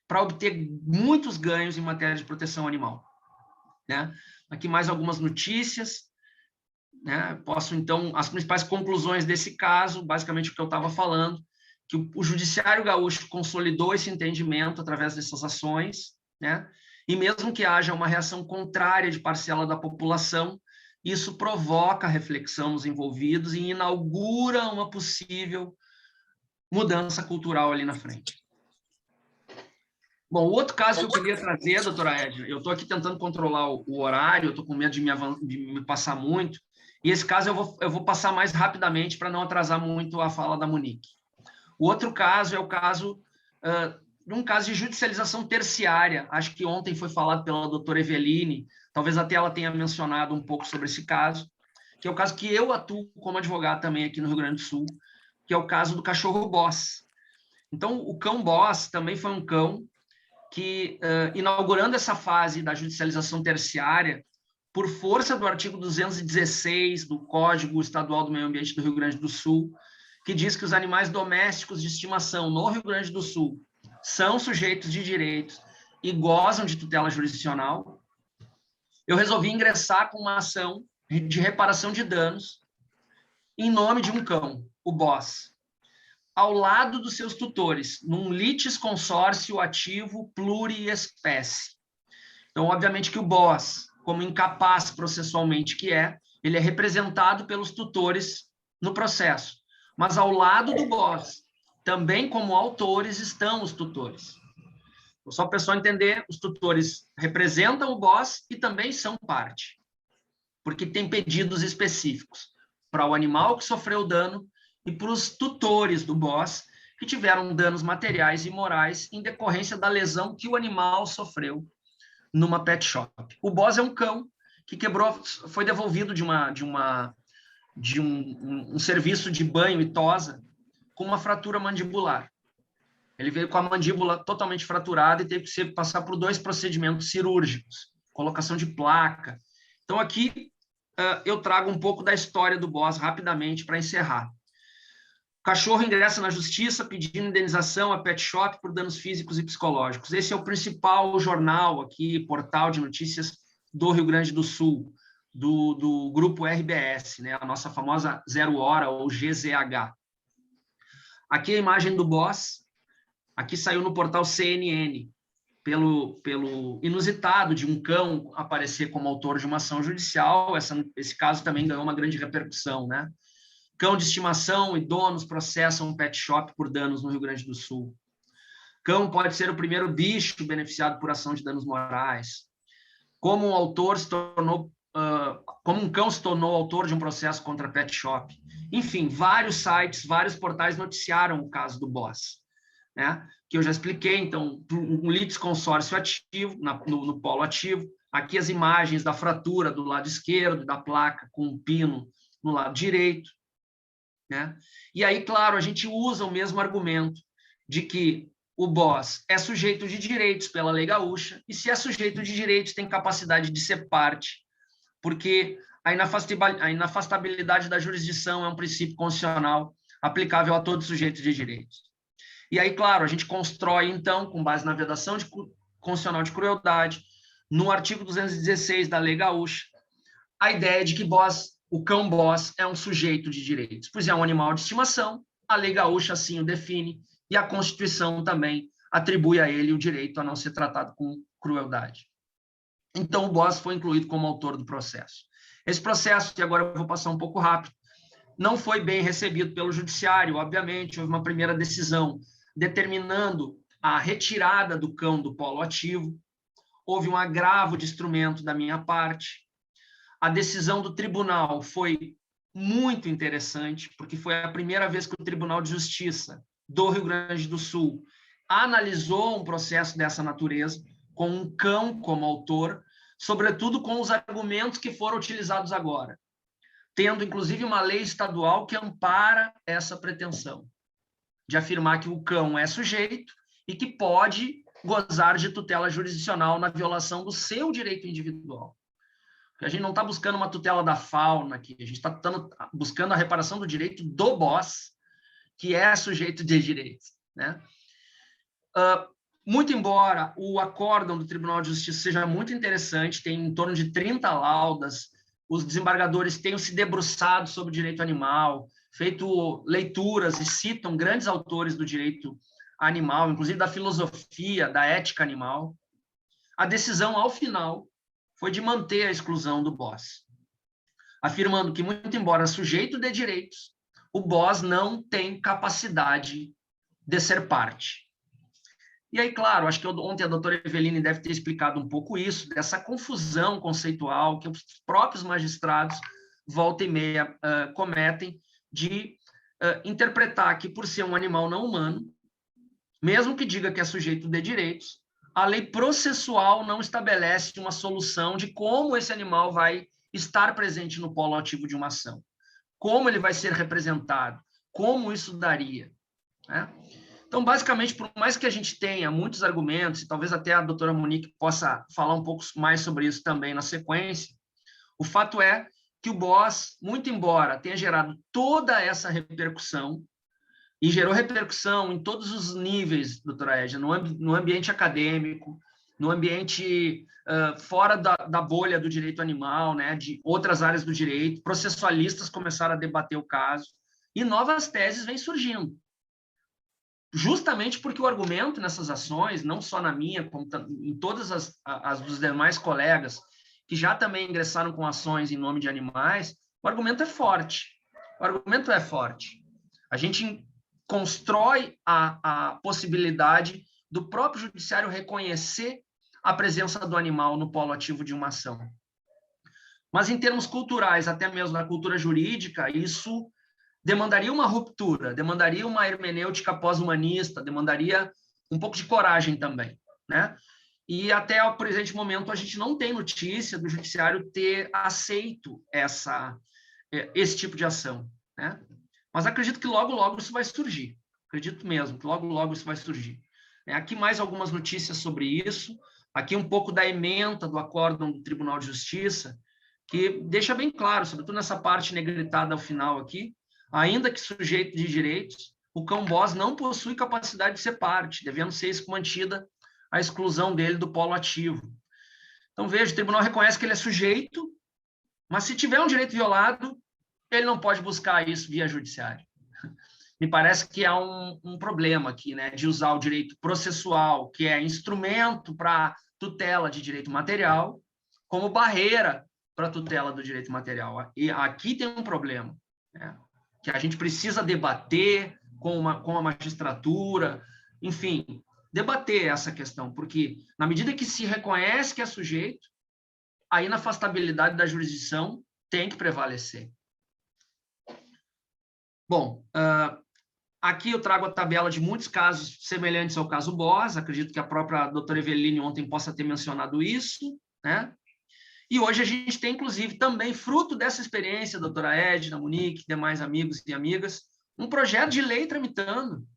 para obter muitos ganhos em matéria de proteção animal. Né? Aqui mais algumas notícias. Né? Posso, então, as principais conclusões desse caso, basicamente o que eu estava falando, que o Judiciário Gaúcho consolidou esse entendimento através dessas ações, né? E mesmo que haja uma reação contrária de parcela da população, isso provoca reflexão nos envolvidos e inaugura uma possível mudança cultural ali na frente. Bom, o outro caso que eu queria trazer, doutora Edna, eu estou aqui tentando controlar o horário, eu estou com medo de me passar muito, e esse caso eu vou passar mais rapidamente para não atrasar muito a fala da Monique. O outro caso é o caso um caso de judicialização terciária. Acho que ontem foi falado pela doutora Eveline, talvez até ela tenha mencionado um pouco sobre esse caso, que é o caso que eu atuo como advogado também aqui no Rio Grande do Sul, que é o caso do cachorro Boss. Então, o cão Boss também foi um cão que, inaugurando essa fase da judicialização terciária, por força do artigo 216 do Código Estadual do Meio Ambiente do Rio Grande do Sul, que diz que os animais domésticos de estimação no Rio Grande do Sul são sujeitos de direitos e gozam de tutela jurisdicional, eu resolvi ingressar com uma ação de reparação de danos em nome de um cão, o Boss, ao lado dos seus tutores, num litisconsórcio ativo pluriespécie. Então, obviamente que o Boss, como incapaz processualmente que é, ele é representado pelos tutores no processo. Mas ao lado do Boss, também como autores, estão os tutores. Só para o pessoal entender, os tutores representam o Boss e também são parte, porque tem pedidos específicos para o animal que sofreu o dano e para os tutores do Boss que tiveram danos materiais e morais em decorrência da lesão que o animal sofreu numa pet shop. O Boss é um cão que quebrou, foi devolvido de um serviço de banho e tosa com uma fratura mandibular. Ele veio com a mandíbula totalmente fraturada e teve que passar por 2 procedimentos cirúrgicos, colocação de placa. Então, aqui eu trago um pouco da história do Boss rapidamente para encerrar. O cachorro ingressa na justiça pedindo indenização à pet shop por danos físicos e psicológicos. Esse é o principal jornal aqui, portal de notícias do Rio Grande do Sul, do grupo RBS, né? A nossa famosa 0 Hora ou GZH. Aqui a imagem do Boss, aqui saiu no portal CNN, pelo inusitado de um cão aparecer como autor de uma ação judicial. Esse caso também ganhou uma grande repercussão, né? Cão de estimação e donos processam um pet shop por danos no Rio Grande do Sul. Cão pode ser o primeiro bicho beneficiado por ação de danos morais. Como um cão se tornou autor de um processo contra pet shop. Enfim, vários sites, vários portais noticiaram o caso do Boss, né? Que eu já expliquei. Então, um litisconsórcio ativo, no polo ativo. Aqui as imagens da fratura do lado esquerdo, da placa com um pino no lado direito, né? E aí, claro, a gente usa o mesmo argumento de que o Boss é sujeito de direitos pela lei gaúcha, e se é sujeito de direitos tem capacidade de ser parte, porque a inafastabilidade da jurisdição é um princípio constitucional aplicável a todos os sujeitos de direitos. E aí, claro, a gente constrói, então, com base na vedação constitucional de crueldade, no artigo 216 da lei gaúcha, a ideia de que o cão Boss é um sujeito de direitos, pois é um animal de estimação, a lei gaúcha assim o define, e a Constituição também atribui a ele o direito a não ser tratado com crueldade. Então, o Boss foi incluído como autor do processo. Esse processo, que agora eu vou passar um pouco rápido, não foi bem recebido pelo judiciário. Obviamente, houve uma primeira decisão determinando a retirada do cão do polo ativo, houve um agravo de instrumento da minha parte. A decisão do tribunal foi muito interessante, porque foi a primeira vez que o Tribunal de Justiça do Rio Grande do Sul analisou um processo dessa natureza, com um cão como autor, sobretudo com os argumentos que foram utilizados agora, tendo inclusive uma lei estadual que ampara essa pretensão, de afirmar que o cão é sujeito e que pode gozar de tutela jurisdicional na violação do seu direito individual. Porque a gente não está buscando uma tutela da fauna aqui, a gente está buscando a reparação do direito do Boss, que é sujeito de direitos, né? Muito embora o acórdão do Tribunal de Justiça seja muito interessante, tem em torno de 30 laudas, os desembargadores tenham se debruçado sobre o direito animal, feito leituras e citam grandes autores do direito animal, inclusive da filosofia, da ética animal. a decisão, ao final, foi de manter a exclusão do BOS, afirmando que, muito embora sujeito de direitos, o BOS não tem capacidade de ser parte. E aí, claro, acho que ontem a doutora Eveline deve ter explicado um pouco isso, dessa confusão conceitual que os próprios magistrados, volta e meia, cometem, de interpretar que, por ser um animal não humano, mesmo que diga que é sujeito de direitos, a lei processual não estabelece uma solução de como esse animal vai estar presente no polo ativo de uma ação, como ele vai ser representado, como isso daria, né? Então, basicamente, por mais que a gente tenha muitos argumentos, e talvez até a doutora Monique possa falar um pouco mais sobre isso também na sequência, o fato é que o BOS, muito embora tenha gerado toda essa repercussão, e gerou repercussão em todos os níveis, doutora Edna, no ambiente acadêmico, no ambiente fora da bolha do direito animal, né, de outras áreas do direito, processualistas começaram a debater o caso, e novas teses vêm surgindo. Justamente porque o argumento nessas ações, não só na minha, como em todas as dos demais colegas, que já também ingressaram com ações em nome de animais, o argumento é forte. O argumento é forte. A gente constrói a possibilidade do próprio judiciário reconhecer a presença do animal no polo ativo de uma ação. Mas, em termos culturais, até mesmo na cultura jurídica, isso demandaria uma ruptura, demandaria uma hermenêutica pós-humanista, demandaria um pouco de coragem também, né? E até o presente momento a gente não tem notícia do judiciário ter aceito esse tipo de ação, né? Mas acredito que logo, logo isso vai surgir. Acredito mesmo que logo, logo isso vai surgir. Aqui mais algumas notícias sobre isso. Aqui um pouco da ementa do acórdão do Tribunal de Justiça, que deixa bem claro, sobretudo nessa parte negritada ao final aqui, ainda que sujeito de direitos, o cão-boss não possui capacidade de ser parte, devendo ser mantida a exclusão dele do polo ativo. Então, veja, o tribunal reconhece que ele é sujeito, mas se tiver um direito violado, ele não pode buscar isso via judiciário. Me parece que há um problema aqui, né, de usar o direito processual, que é instrumento para tutela de direito material, como barreira para a tutela do direito material. E aqui tem um problema, né, que a gente precisa debater com a magistratura, enfim, debater essa questão, porque na medida que se reconhece que é sujeito, a inafastabilidade da jurisdição tem que prevalecer. Bom, aqui eu trago a tabela de muitos casos semelhantes ao caso BOS, acredito que a própria doutora Eveline ontem possa ter mencionado isso, né? E hoje a gente tem, inclusive, também, fruto dessa experiência, doutora Edna, Monique, demais amigos e amigas, um projeto de lei tramitando,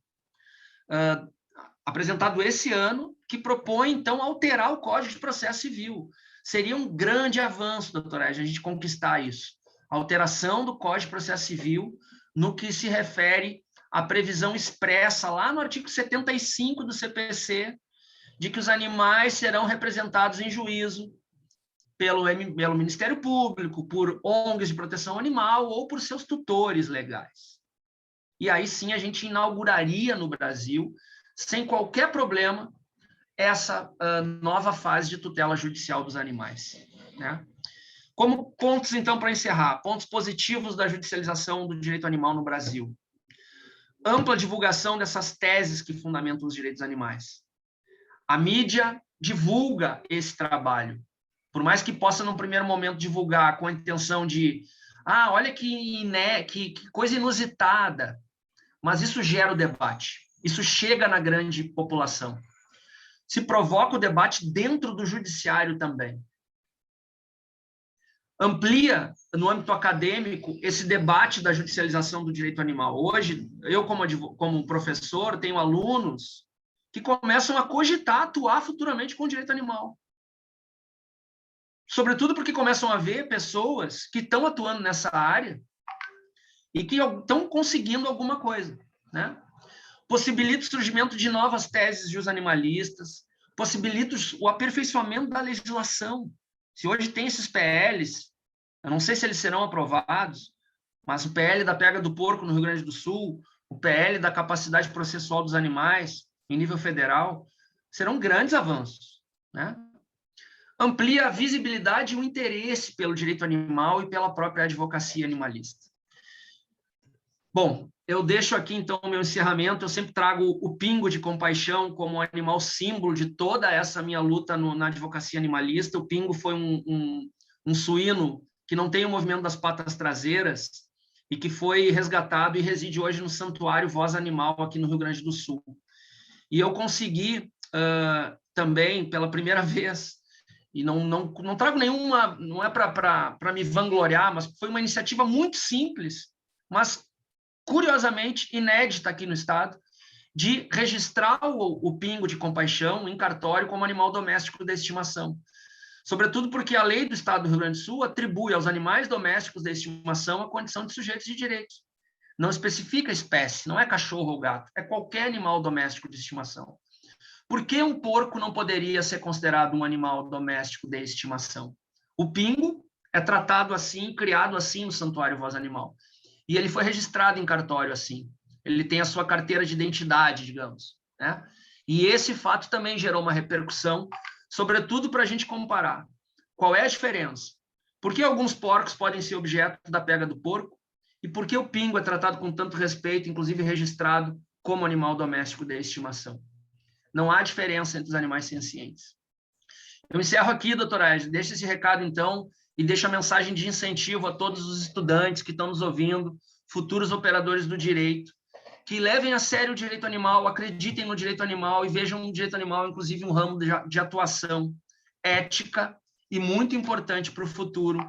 apresentado esse ano, que propõe, então, alterar o Código de Processo Civil. Seria um grande avanço, doutora Edna, a gente conquistar isso. A alteração do Código de Processo Civil no que se refere à previsão expressa lá no artigo 75 do CPC, de que os animais serão representados em juízo pelo Ministério Público, por ONGs de proteção animal ou por seus tutores legais. E aí sim a gente inauguraria no Brasil, sem qualquer problema, essa nova fase de tutela judicial dos animais, né? Como pontos, então, para encerrar, pontos positivos da judicialização do direito animal no Brasil. Ampla divulgação dessas teses que fundamentam os direitos animais. A mídia divulga esse trabalho, por mais que possa, num primeiro momento, divulgar com a intenção de olha que coisa inusitada, mas isso gera o debate, isso chega na grande população. Se provoca o debate dentro do judiciário também. Amplia, no âmbito acadêmico, esse debate da judicialização do direito animal. Hoje, eu, como professor, tenho alunos que começam a cogitar atuar futuramente com o direito animal. Sobretudo porque começam a ver pessoas que estão atuando nessa área e que estão conseguindo alguma coisa, né? Possibilita o surgimento de novas teses de os animalistas, possibilita o aperfeiçoamento da legislação. Se hoje tem esses PLs, eu não sei se eles serão aprovados, mas o PL da pega do porco no Rio Grande do Sul, o PL da capacidade processual dos animais em nível federal, serão grandes avanços, né? amplia a visibilidade e o interesse pelo direito animal e pela própria advocacia animalista. Bom, eu deixo aqui, então, o meu encerramento. Eu sempre trago o pingo de compaixão como um animal símbolo de toda essa minha luta na advocacia animalista. O pingo foi um suíno que não tem o movimento das patas traseiras e que foi resgatado e reside hoje no Santuário Voz Animal, aqui no Rio Grande do Sul. E eu consegui também, pela primeira vez, e não trago nenhuma, não é para me vangloriar, mas foi uma iniciativa muito simples, mas curiosamente inédita aqui no estado, de registrar o pingo de compaixão em cartório como animal doméstico de estimação. Sobretudo porque a lei do estado do Rio Grande do Sul atribui aos animais domésticos de estimação a condição de sujeitos de direitos. Não especifica espécie, não é cachorro ou gato, é qualquer animal doméstico de estimação. Por que um porco não poderia ser considerado um animal doméstico de estimação? O pingo é tratado assim, criado assim no Santuário Voz Animal. E ele foi registrado em cartório assim. Ele tem a sua carteira de identidade, digamos, né? E esse fato também gerou uma repercussão, sobretudo para a gente comparar. Qual é a diferença? Por que alguns porcos podem ser objeto da pega do porco? E por que o pingo é tratado com tanto respeito, inclusive registrado como animal doméstico de estimação? Não há diferença entre os animais sencientes. Eu encerro aqui, doutora Edna. Deixa esse recado, então, e deixo a mensagem de incentivo a todos os estudantes que estão nos ouvindo, futuros operadores do direito, que levem a sério o direito animal, acreditem no direito animal e vejam o direito animal, inclusive, um ramo de atuação ética e muito importante para o futuro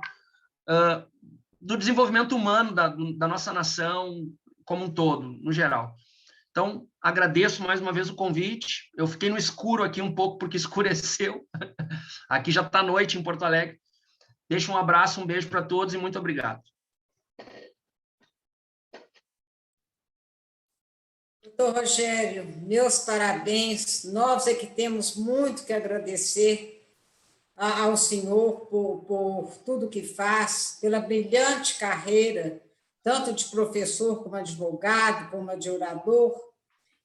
do desenvolvimento humano da nossa nação como um todo, no geral. Então, agradeço mais uma vez o convite. Eu fiquei no escuro aqui um pouco, porque escureceu. Aqui já está noite em Porto Alegre. Deixo um abraço, um beijo para todos e muito obrigado. Doutor Rogério, meus parabéns. Nós é que temos muito que agradecer ao senhor por tudo que faz, pela brilhante carreira, tanto de professor como advogado, como de orador,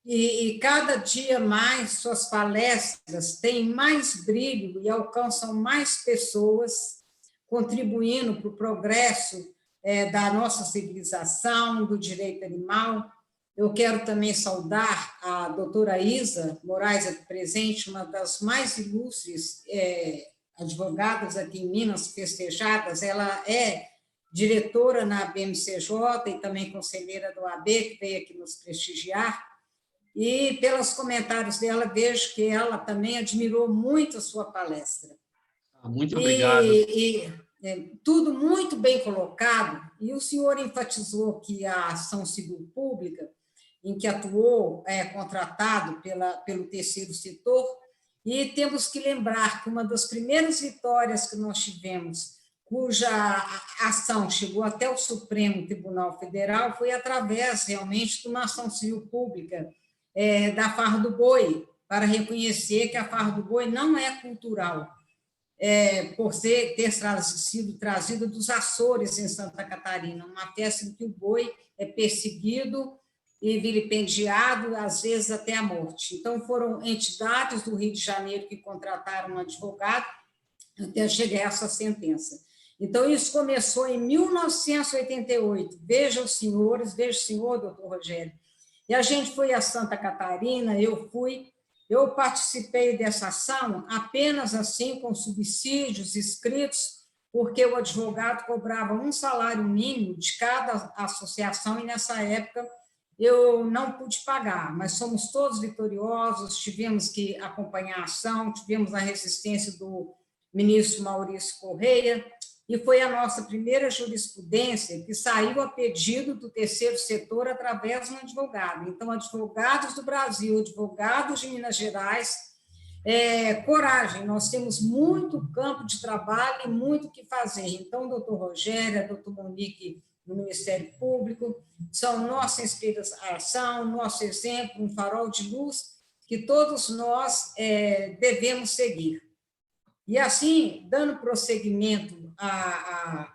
e cada dia mais suas palestras têm mais brilho e alcançam mais pessoas, contribuindo para o progresso da nossa civilização, do direito animal. Eu quero também saudar a doutora Isa Moraes, aqui presente, uma das mais ilustres advogadas aqui em Minas, festejadas. Ela é diretora na BMCJ e também conselheira do AB, que veio aqui nos prestigiar. E, pelos comentários dela, vejo que ela também admirou muito a sua palestra. Muito obrigado. Tudo muito bem colocado, e o senhor enfatizou que a ação civil pública, em que atuou, contratado pelo terceiro setor, e temos que lembrar que uma das primeiras vitórias que nós tivemos, cuja ação chegou até o Supremo Tribunal Federal, foi através, realmente, de uma ação civil pública da farra do boi, para reconhecer que a farra do boi não é cultural, por ter sido trazida dos Açores, em Santa Catarina, uma festa em que o boi é perseguido e vilipendiado, às vezes até a morte. Então, foram entidades do Rio de Janeiro que contrataram um advogado até chegar a essa sentença. Então, isso começou em 1988. Veja os senhores, veja o senhor, doutor Rogério. E a gente foi a Santa Catarina, eu participei dessa ação apenas assim, com subsídios escritos, porque o advogado cobrava um salário mínimo de cada associação, e nessa época eu não pude pagar, mas somos todos vitoriosos, tivemos que acompanhar a ação, tivemos a resistência do ministro Maurício Correia, e foi a nossa primeira jurisprudência que saiu a pedido do terceiro setor através de um advogado. Então, advogados do Brasil, advogados de Minas Gerais, coragem, nós temos muito campo de trabalho e muito o que fazer. Então, doutor Rogério, doutor Monique, no Ministério Público, são nossa inspiração, nosso exemplo, um farol de luz que todos nós devemos seguir. E assim, dando prosseguimento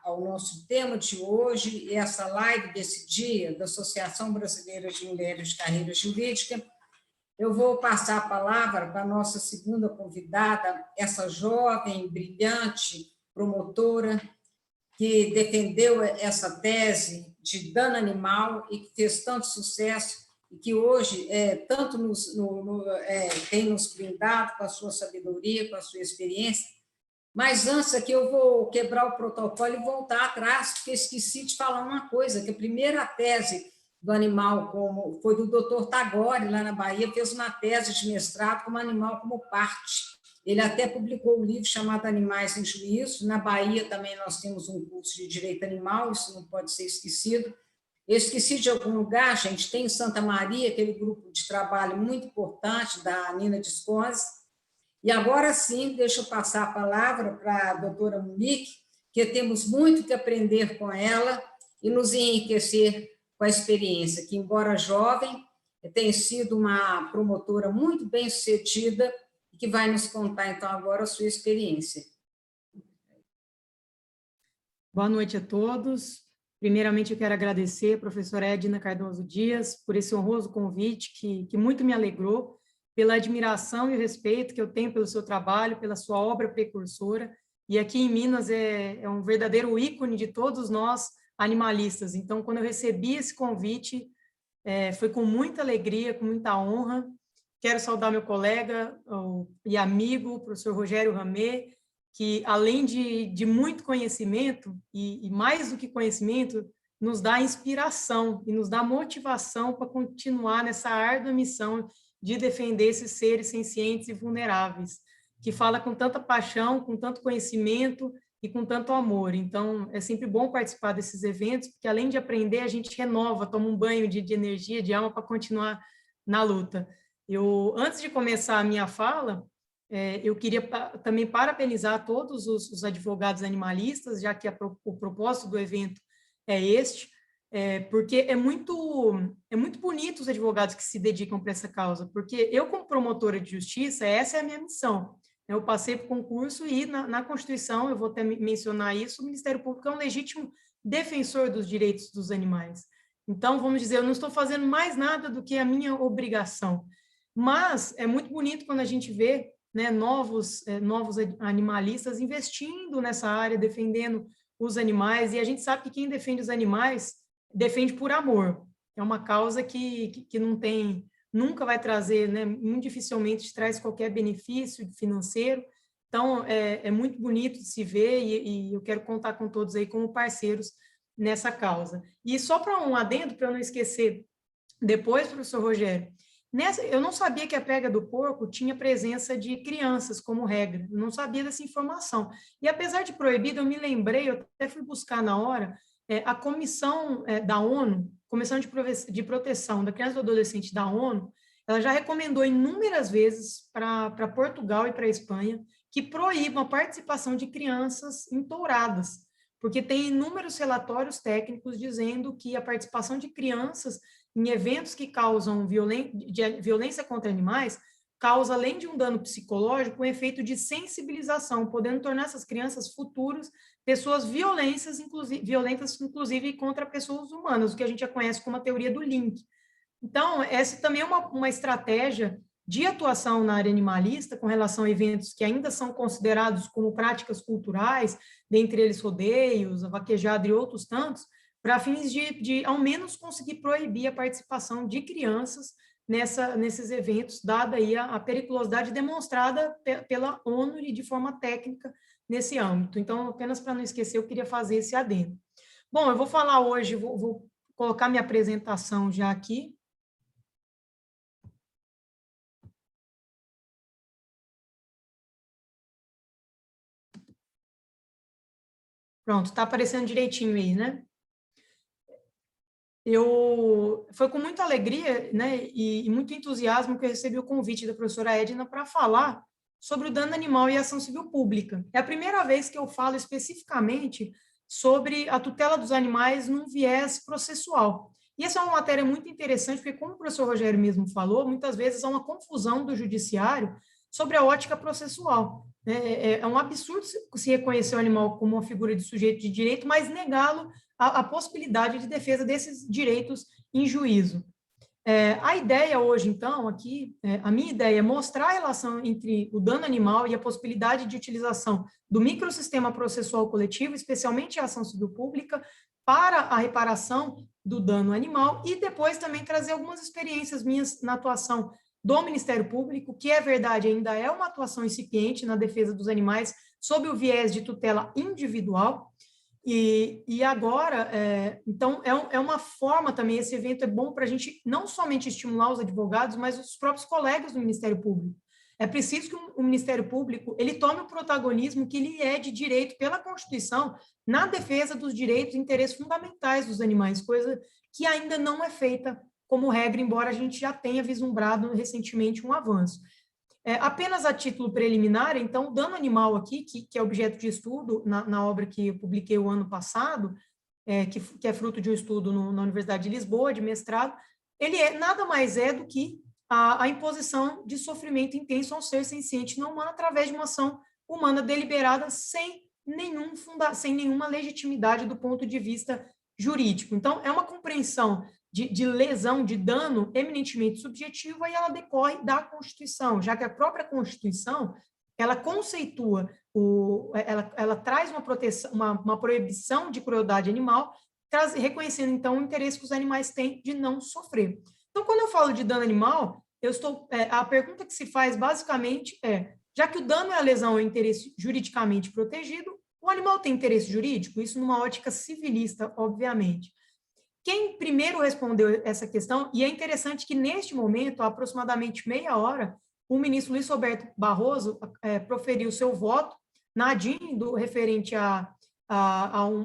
ao nosso tema de hoje, essa live desse dia, da Associação Brasileira de Mulheres de Carreira Jurídica, Eu vou passar a palavra para a nossa segunda convidada, essa jovem, brilhante promotora, que defendeu essa tese de dano animal e que fez tanto sucesso e que hoje tanto tem nos brindado com a sua sabedoria, com a sua experiência. Mas antes aqui eu vou quebrar o protocolo e voltar atrás, porque esqueci de falar uma coisa, que a primeira tese do animal foi do Dr. Tagore, lá na Bahia, fez uma tese de mestrado como animal como parte. Ele até publicou um livro chamado Animais em Juízo. Na Bahia também nós temos um curso de direito animal, isso não pode ser esquecido. Eu esqueci de algum lugar, gente, tem em Santa Maria, aquele grupo de trabalho muito importante da Nina Discose. E agora sim, deixa eu passar a palavra para a doutora Monique, que temos muito que aprender com ela e nos enriquecer com a experiência, que, embora jovem, tem sido uma promotora muito bem-sucedida e que vai nos contar, então, agora a sua experiência. Boa noite a todos. Primeiramente, eu quero agradecer a professora Edna Cardoso Dias por esse honroso convite, que muito me alegrou, pela admiração e o respeito que eu tenho pelo seu trabalho, pela sua obra precursora. E aqui em Minas é um verdadeiro ícone de todos nós animalistas. Então, quando eu recebi esse convite, foi com muita alegria, com muita honra. Quero saudar meu colega e amigo, o professor Rogério Ramé, que, além de muito conhecimento, e mais do que conhecimento, nos dá inspiração e nos dá motivação para continuar nessa árdua missão de defender esses seres sencientes e vulneráveis, que fala com tanta paixão, com tanto conhecimento e com tanto amor. Então, é sempre bom participar desses eventos, porque além de aprender, a gente renova, toma um banho de energia, de alma para continuar na luta. Antes de começar a minha fala, eu queria também parabenizar todos os advogados animalistas, já que o propósito do evento é este, porque é muito bonito os advogados que se dedicam para essa causa, porque eu, como promotora de justiça, essa é a minha missão. Eu passei para o concurso e, na Constituição, eu vou até mencionar isso, o Ministério Público é um legítimo defensor dos direitos dos animais. Então, vamos dizer, eu não estou fazendo mais nada do que a minha obrigação. Mas é muito bonito quando a gente vê, né, novos animalistas investindo nessa área, defendendo os animais, e a gente sabe que quem defende os animais defende por amor. É uma causa que não tem... nunca vai trazer, né, muito dificilmente traz qualquer benefício financeiro. Então, é muito bonito de se ver e eu quero contar com todos aí como parceiros nessa causa. E só para um adendo, para eu não esquecer depois, professor Rogério, eu não sabia que a pega do porco tinha presença de crianças como regra, eu não sabia dessa informação. E apesar de proibido, eu me lembrei, eu até fui buscar na hora, a comissão da ONU, Comissão de Proteção da Criança e do Adolescente da ONU, ela já recomendou inúmeras vezes para Portugal e para a Espanha que proíbam a participação de crianças em touradas, porque tem inúmeros relatórios técnicos dizendo que a participação de crianças em eventos que causam violência contra animais causa, além de um dano psicológico, um efeito de sensibilização, podendo tornar essas crianças futuras pessoas violentas, inclusive contra pessoas humanas, o que a gente já conhece como a teoria do link. Então, essa também é uma estratégia de atuação na área animalista com relação a eventos que ainda são considerados como práticas culturais, dentre eles rodeios, a vaquejada e outros tantos, para fins de, ao menos, conseguir proibir a participação de crianças nesses eventos, dada aí a periculosidade demonstrada pela ONU e de forma técnica nesse âmbito. Então, apenas para não esquecer, eu queria fazer esse adendo. Bom, eu vou falar hoje, vou colocar minha apresentação já aqui. Pronto, está aparecendo direitinho aí, né? Foi com muita alegria, né, e muito entusiasmo que eu recebi o convite da professora Edna para falar sobre o dano animal e a ação civil pública. É a primeira vez que eu falo especificamente sobre a tutela dos animais num viés processual. E essa é uma matéria muito interessante, porque, como o professor Rogério mesmo falou, muitas vezes há uma confusão do judiciário sobre a ótica processual. É um absurdo se reconhecer o animal como uma figura de sujeito de direito, mas negá-lo a possibilidade de defesa desses direitos em juízo. A ideia hoje, então, aqui, a minha ideia é mostrar a relação entre o dano animal e a possibilidade de utilização do microsistema processual coletivo, especialmente a ação civil pública, para a reparação do dano animal, e depois também trazer algumas experiências minhas na atuação do Ministério Público, que é verdade, ainda é uma atuação incipiente na defesa dos animais, sob o viés de tutela individual. E agora, então, é uma forma também, esse evento é bom para a gente não somente estimular os advogados, mas os próprios colegas do Ministério Público. É preciso que o Ministério Público, ele tome o protagonismo que lhe é de direito pela Constituição na defesa dos direitos e interesses fundamentais dos animais, coisa que ainda não é feita como regra, embora a gente já tenha vislumbrado recentemente um avanço. Apenas a título preliminar, então, o dano animal aqui, que é objeto de estudo na obra que eu publiquei o ano passado, que é fruto de um estudo na Universidade de Lisboa, de mestrado, ele nada mais é do que a imposição de sofrimento intenso ao ser senciente não humano através de uma ação humana deliberada sem nenhuma legitimidade do ponto de vista jurídico. Então, é uma compreensão de lesão, de dano eminentemente subjetiva, e ela decorre da Constituição, já que a própria Constituição, ela conceitua, ela traz uma proteção, uma proibição de crueldade animal, reconhecendo, então, o interesse que os animais têm de não sofrer. Então, quando eu falo de dano animal, a pergunta que se faz, basicamente, já que o dano é a lesão é interesse juridicamente protegido, o animal tem interesse jurídico? Isso numa ótica civilista, obviamente. Quem primeiro respondeu essa questão, e é interessante que neste momento, há aproximadamente meia hora, o ministro Luiz Roberto Barroso proferiu seu voto na ADIM, referente a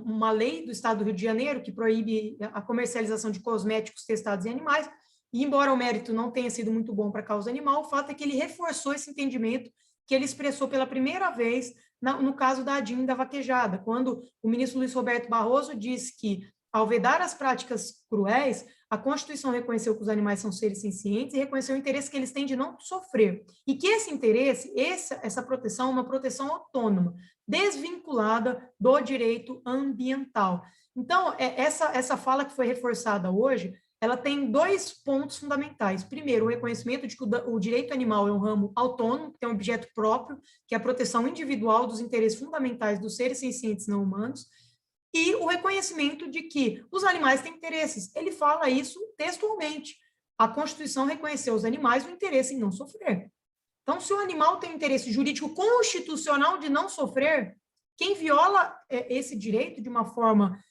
uma lei do Estado do Rio de Janeiro que proíbe a comercialização de cosméticos testados em animais, e embora o mérito não tenha sido muito bom para a causa animal, o fato é que ele reforçou esse entendimento que ele expressou pela primeira vez no caso da ADIM da vaquejada, quando o ministro Luiz Roberto Barroso disse que, ao vedar as práticas cruéis, a Constituição reconheceu que os animais são seres sencientes e reconheceu o interesse que eles têm de não sofrer. E que esse interesse, essa proteção, é uma proteção autônoma, desvinculada do direito ambiental. Então, essa fala que foi reforçada hoje, ela tem dois pontos fundamentais. Primeiro, o reconhecimento de que o direito animal é um ramo autônomo, que tem um objeto próprio, que é a proteção individual dos interesses fundamentais dos seres sencientes não humanos, e o reconhecimento de que os animais têm interesses. Ele fala isso textualmente. A Constituição reconheceu aos animais o interesse em não sofrer. Então, se o animal tem interesse jurídico constitucional de não sofrer, quem viola esse direito de uma forma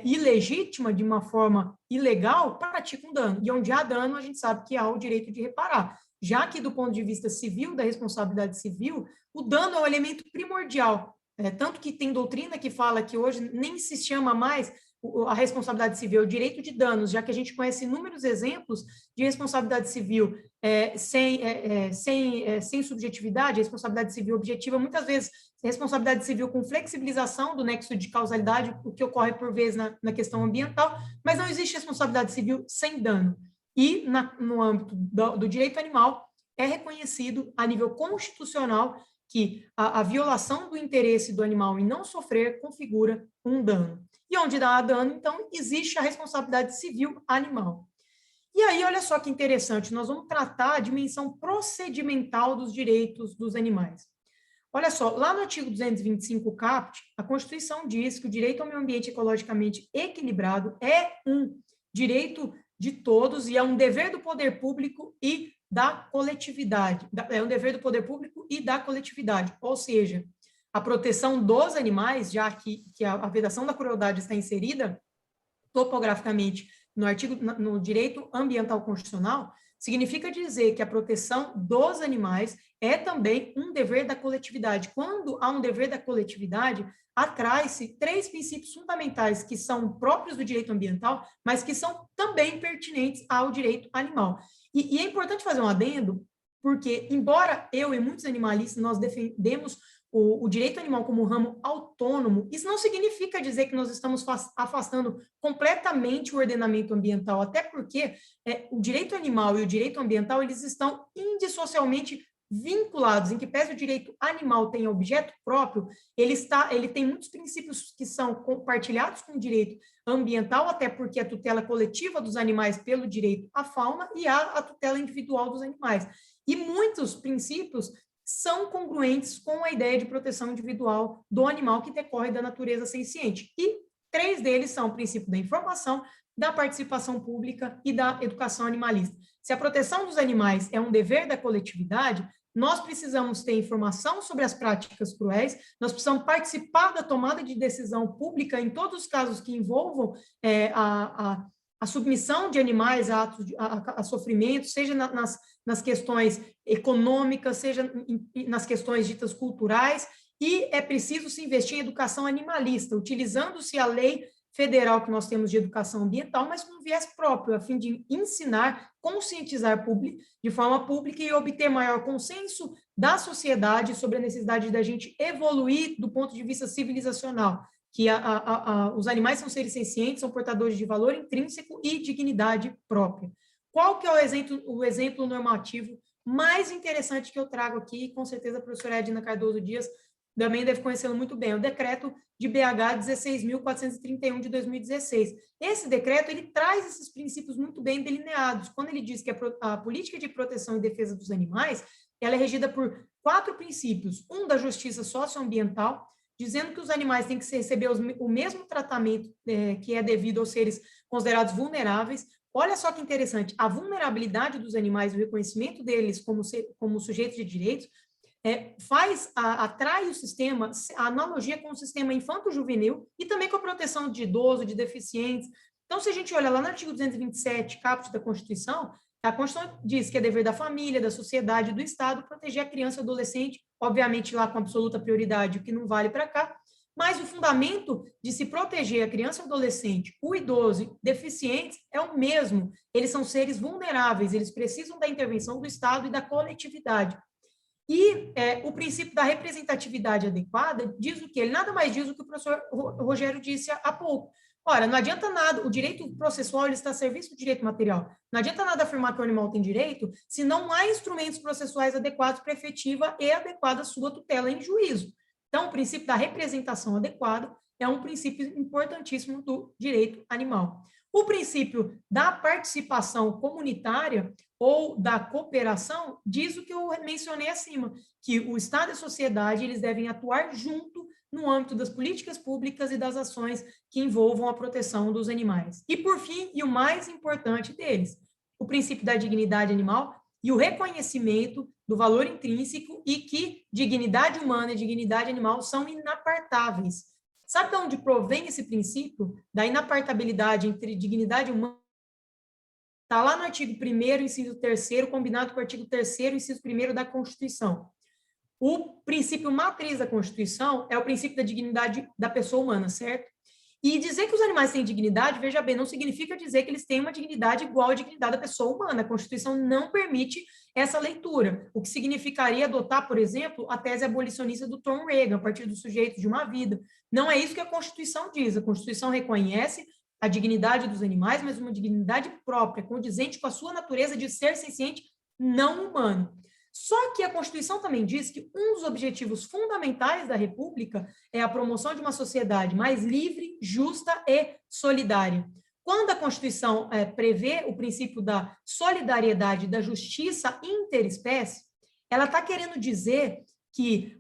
ilegítima, de uma forma ilegal, pratica um dano. E onde há dano, a gente sabe que há o direito de reparar. Já que, do ponto de vista civil, da responsabilidade civil, o dano é o elemento primordial. Tanto que tem doutrina que fala que hoje nem se chama mais a responsabilidade civil, o direito de danos, já que a gente conhece inúmeros exemplos de responsabilidade civil sem subjetividade, responsabilidade civil objetiva, muitas vezes responsabilidade civil com flexibilização do nexo de causalidade, o que ocorre por vezes na questão ambiental, mas não existe responsabilidade civil sem dano. E no âmbito do direito animal é reconhecido a nível constitucional que a violação do interesse do animal em não sofrer configura um dano. E onde dá dano, então, existe a responsabilidade civil animal. E aí, olha só que interessante, nós vamos tratar a dimensão procedimental dos direitos dos animais. Olha só, lá no artigo 225 caput, a Constituição diz que o direito ao meio ambiente ecologicamente equilibrado é um direito de todos e é um dever do poder público e da coletividade, é um dever do poder público e da coletividade, ou seja, a proteção dos animais, já que a vedação da crueldade está inserida topograficamente no direito ambiental constitucional, significa dizer que a proteção dos animais é também um dever da coletividade. Quando há um dever da coletividade, atrai-se três princípios fundamentais que são próprios do direito ambiental, mas que são também pertinentes ao direito animal. E é importante fazer um adendo, porque, embora eu e muitos animalistas nós defendemos o direito animal como um ramo autônomo, isso não significa dizer que nós estamos afastando completamente o ordenamento ambiental, até porque o direito animal e o direito ambiental, eles estão indissocialmente vinculados, em que pese o direito animal tenha objeto próprio, ele tem muitos princípios que são compartilhados com o direito ambiental, até porque a tutela coletiva dos animais pelo direito à fauna e a tutela individual dos animais. E muitos princípios são congruentes com a ideia de proteção individual do animal que decorre da natureza senciente. E 3 deles são o princípio da informação, da participação pública e da educação animalista. Se a proteção dos animais é um dever da coletividade, nós precisamos ter informação sobre as práticas cruéis, nós precisamos participar da tomada de decisão pública em todos os casos que envolvam a submissão de animais a atos a sofrimento, seja nas questões econômicas, seja nas questões ditas culturais, e é preciso se investir em educação animalista, utilizando-se a lei federal que nós temos de educação ambiental, mas com viés próprio, a fim de ensinar, conscientizar de forma pública e obter maior consenso da sociedade sobre a necessidade da gente evoluir do ponto de vista civilizacional, que os animais são seres sencientes, são portadores de valor intrínseco e dignidade própria. Qual que é o exemplo normativo mais interessante que eu trago aqui? Com certeza a professora Edna Cardoso Dias também deve conhecê-lo muito bem, o decreto de BH 16.431 de 2016. Esse decreto, ele traz esses princípios muito bem delineados. Quando ele diz que a política de proteção e defesa dos animais, ela é regida por 4 princípios. Um da justiça socioambiental, dizendo que os animais têm que receber o mesmo tratamento que é devido aos seres considerados vulneráveis. Olha só que interessante, a vulnerabilidade dos animais, o reconhecimento deles como sujeitos de direitos, atrai o sistema, a analogia com o sistema infanto-juvenil e também com a proteção de idosos, de deficientes. Então, se a gente olha lá no artigo 227, caput da Constituição, a Constituição diz que é dever da família, da sociedade, do Estado, proteger a criança e o adolescente, obviamente lá com absoluta prioridade, o que não vale para cá, mas o fundamento de se proteger a criança e o adolescente, o idoso, deficientes, é o mesmo. Eles são seres vulneráveis, eles precisam da intervenção do Estado e da coletividade. E o princípio da representatividade adequada diz o quê? Ele nada mais diz o que o professor Rogério disse há pouco. Ora, não adianta nada, o direito processual ele está a serviço do direito material. Não adianta nada afirmar que o animal tem direito se não há instrumentos processuais adequados para efetiva e adequada sua tutela em juízo. Então, o princípio da representação adequada é um princípio importantíssimo do direito animal. O princípio da participação comunitária ou da cooperação diz o que eu mencionei acima, que o Estado e a sociedade eles devem atuar junto no âmbito das políticas públicas e das ações que envolvam a proteção dos animais. E, por fim, e o mais importante deles, o princípio da dignidade animal e o reconhecimento do valor intrínseco e que dignidade humana e dignidade animal são inapartáveis. Sabe de onde provém esse princípio da inapartabilidade entre dignidade humana? Está lá no artigo 1º, inciso 3º, combinado com o artigo 3º, inciso 1º da Constituição. O princípio matriz da Constituição é o princípio da dignidade da pessoa humana, certo? E dizer que os animais têm dignidade, veja bem, não significa dizer que eles têm uma dignidade igual à dignidade da pessoa humana. A Constituição não permite essa leitura, o que significaria adotar, por exemplo, a tese abolicionista do Tom Reagan, a partir do sujeito de uma vida. Não é isso que a Constituição diz. A Constituição reconhece a dignidade dos animais, mas uma dignidade própria, condizente com a sua natureza de ser senciente não humano. Só que a Constituição também diz que um dos objetivos fundamentais da República é a promoção de uma sociedade mais livre, justa e solidária. Quando a Constituição prevê o princípio da solidariedade, da justiça interespécie, ela está querendo dizer que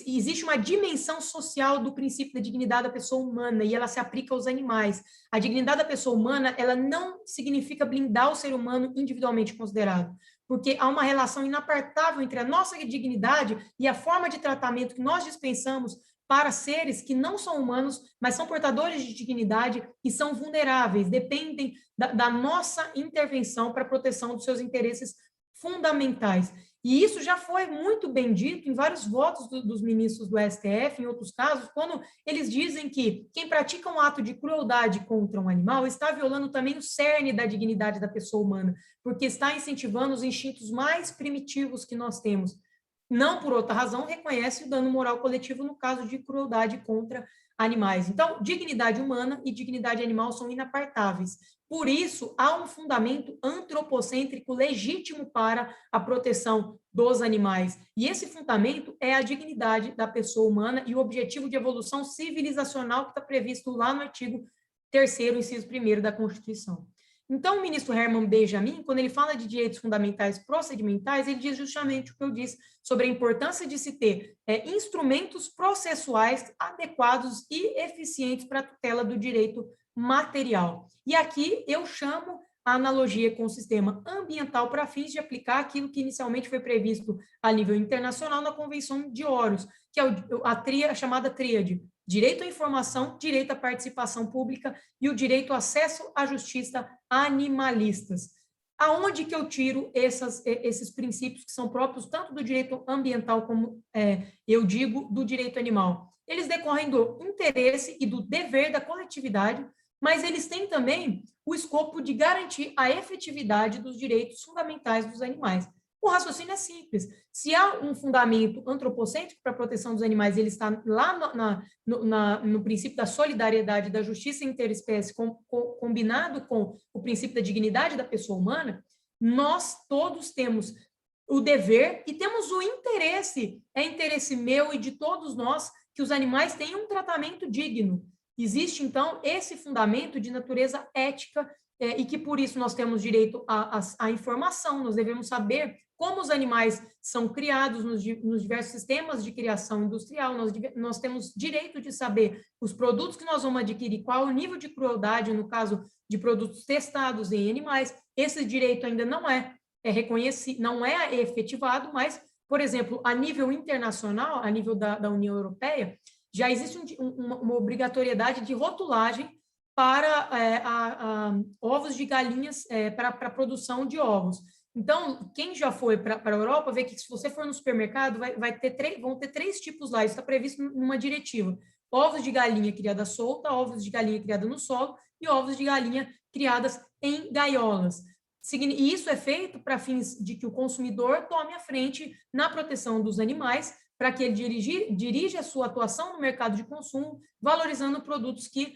existe uma dimensão social do princípio da dignidade da pessoa humana e ela se aplica aos animais. A dignidade da pessoa humana, ela não significa blindar o ser humano individualmente considerado, porque há uma relação inapartável entre a nossa dignidade e a forma de tratamento que nós dispensamos para seres que não são humanos, mas são portadores de dignidade e são vulneráveis, dependem da nossa intervenção para a proteção dos seus interesses fundamentais. E isso já foi muito bem dito em vários votos dos ministros do STF, em outros casos, quando eles dizem que quem pratica um ato de crueldade contra um animal está violando também o cerne da dignidade da pessoa humana, porque está incentivando os instintos mais primitivos que nós temos. não por outra razão, reconhece o dano moral coletivo no caso de crueldade contra animais. Então, dignidade humana e dignidade animal são inapartáveis. Por isso, há um fundamento antropocêntrico legítimo para a proteção dos animais. E esse fundamento é a dignidade da pessoa humana e o objetivo de evolução civilizacional que está previsto lá no artigo 3º, inciso 1º da Constituição. Então, o ministro Herman Benjamin, quando ele fala de direitos fundamentais procedimentais, ele diz justamente o que eu disse sobre a importância de se ter instrumentos processuais adequados e eficientes para a tutela do direito material. E aqui eu chamo a analogia com o sistema ambiental para fins de aplicar aquilo que inicialmente foi previsto a nível internacional na Convenção de Århus, que é a chamada tríade: direito à informação, direito à participação pública e o direito ao acesso à justiça animalistas. Aonde que eu tiro esses princípios que são próprios tanto do direito ambiental como, eu digo, do direito animal? Eles decorrem do interesse e do dever da coletividade, mas eles têm também o escopo de garantir a efetividade dos direitos fundamentais dos animais. O raciocínio é simples. Se há um fundamento antropocêntrico para a proteção dos animais, ele está lá no princípio da solidariedade, da justiça interespécie, combinado com o princípio da dignidade da pessoa humana, nós todos temos o dever e temos o interesse, é interesse meu e de todos nós, que os animais tenham um tratamento digno. Existe, então, esse fundamento de natureza ética e que, por isso, nós temos direito à informação, nós devemos saber como os animais são criados nos diversos sistemas de criação industrial, nós temos direito de saber os produtos que nós vamos adquirir, qual o nível de crueldade, no caso de produtos testados em animais. Esse direito ainda não é reconhecido, não é efetivado, mas, por exemplo, a nível internacional, a nível da União Europeia, já existe uma obrigatoriedade de rotulagem para ovos de galinhas, para a produção de ovos. Então, quem já foi para a Europa vê que se você for no supermercado, vão ter 3 tipos lá, isso está previsto numa diretiva: ovos de galinha criada solta, ovos de galinha criada no solo e ovos de galinha criadas em gaiolas. E isso é feito para fins de que o consumidor tome a frente na proteção dos animais, para que ele dirija a sua atuação no mercado de consumo, valorizando produtos que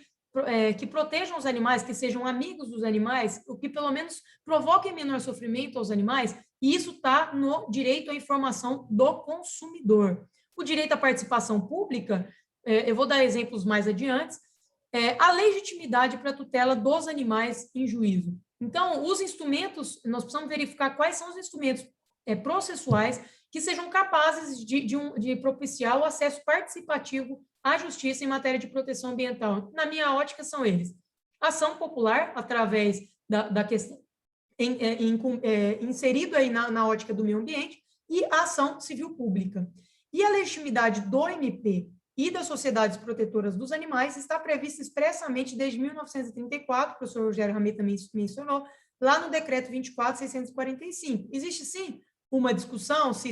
protejam os animais, que sejam amigos dos animais, o que pelo menos provoque menor sofrimento aos animais, e isso está no direito à informação do consumidor. O direito à participação pública, eu vou dar exemplos mais adiante, a legitimidade para a tutela dos animais em juízo. Então, os instrumentos, nós precisamos verificar quais são os instrumentos processuais que sejam capazes de propiciar o acesso participativo à justiça em matéria de proteção ambiental. Na minha ótica, são eles: ação popular, através da questão inserido aí na ótica do meio ambiente, e a ação civil pública. E a legitimidade do MP e das sociedades protetoras dos animais está prevista expressamente desde 1934, o professor Rogério Ramê também mencionou, lá no decreto 24.645. Existe, sim, uma discussão se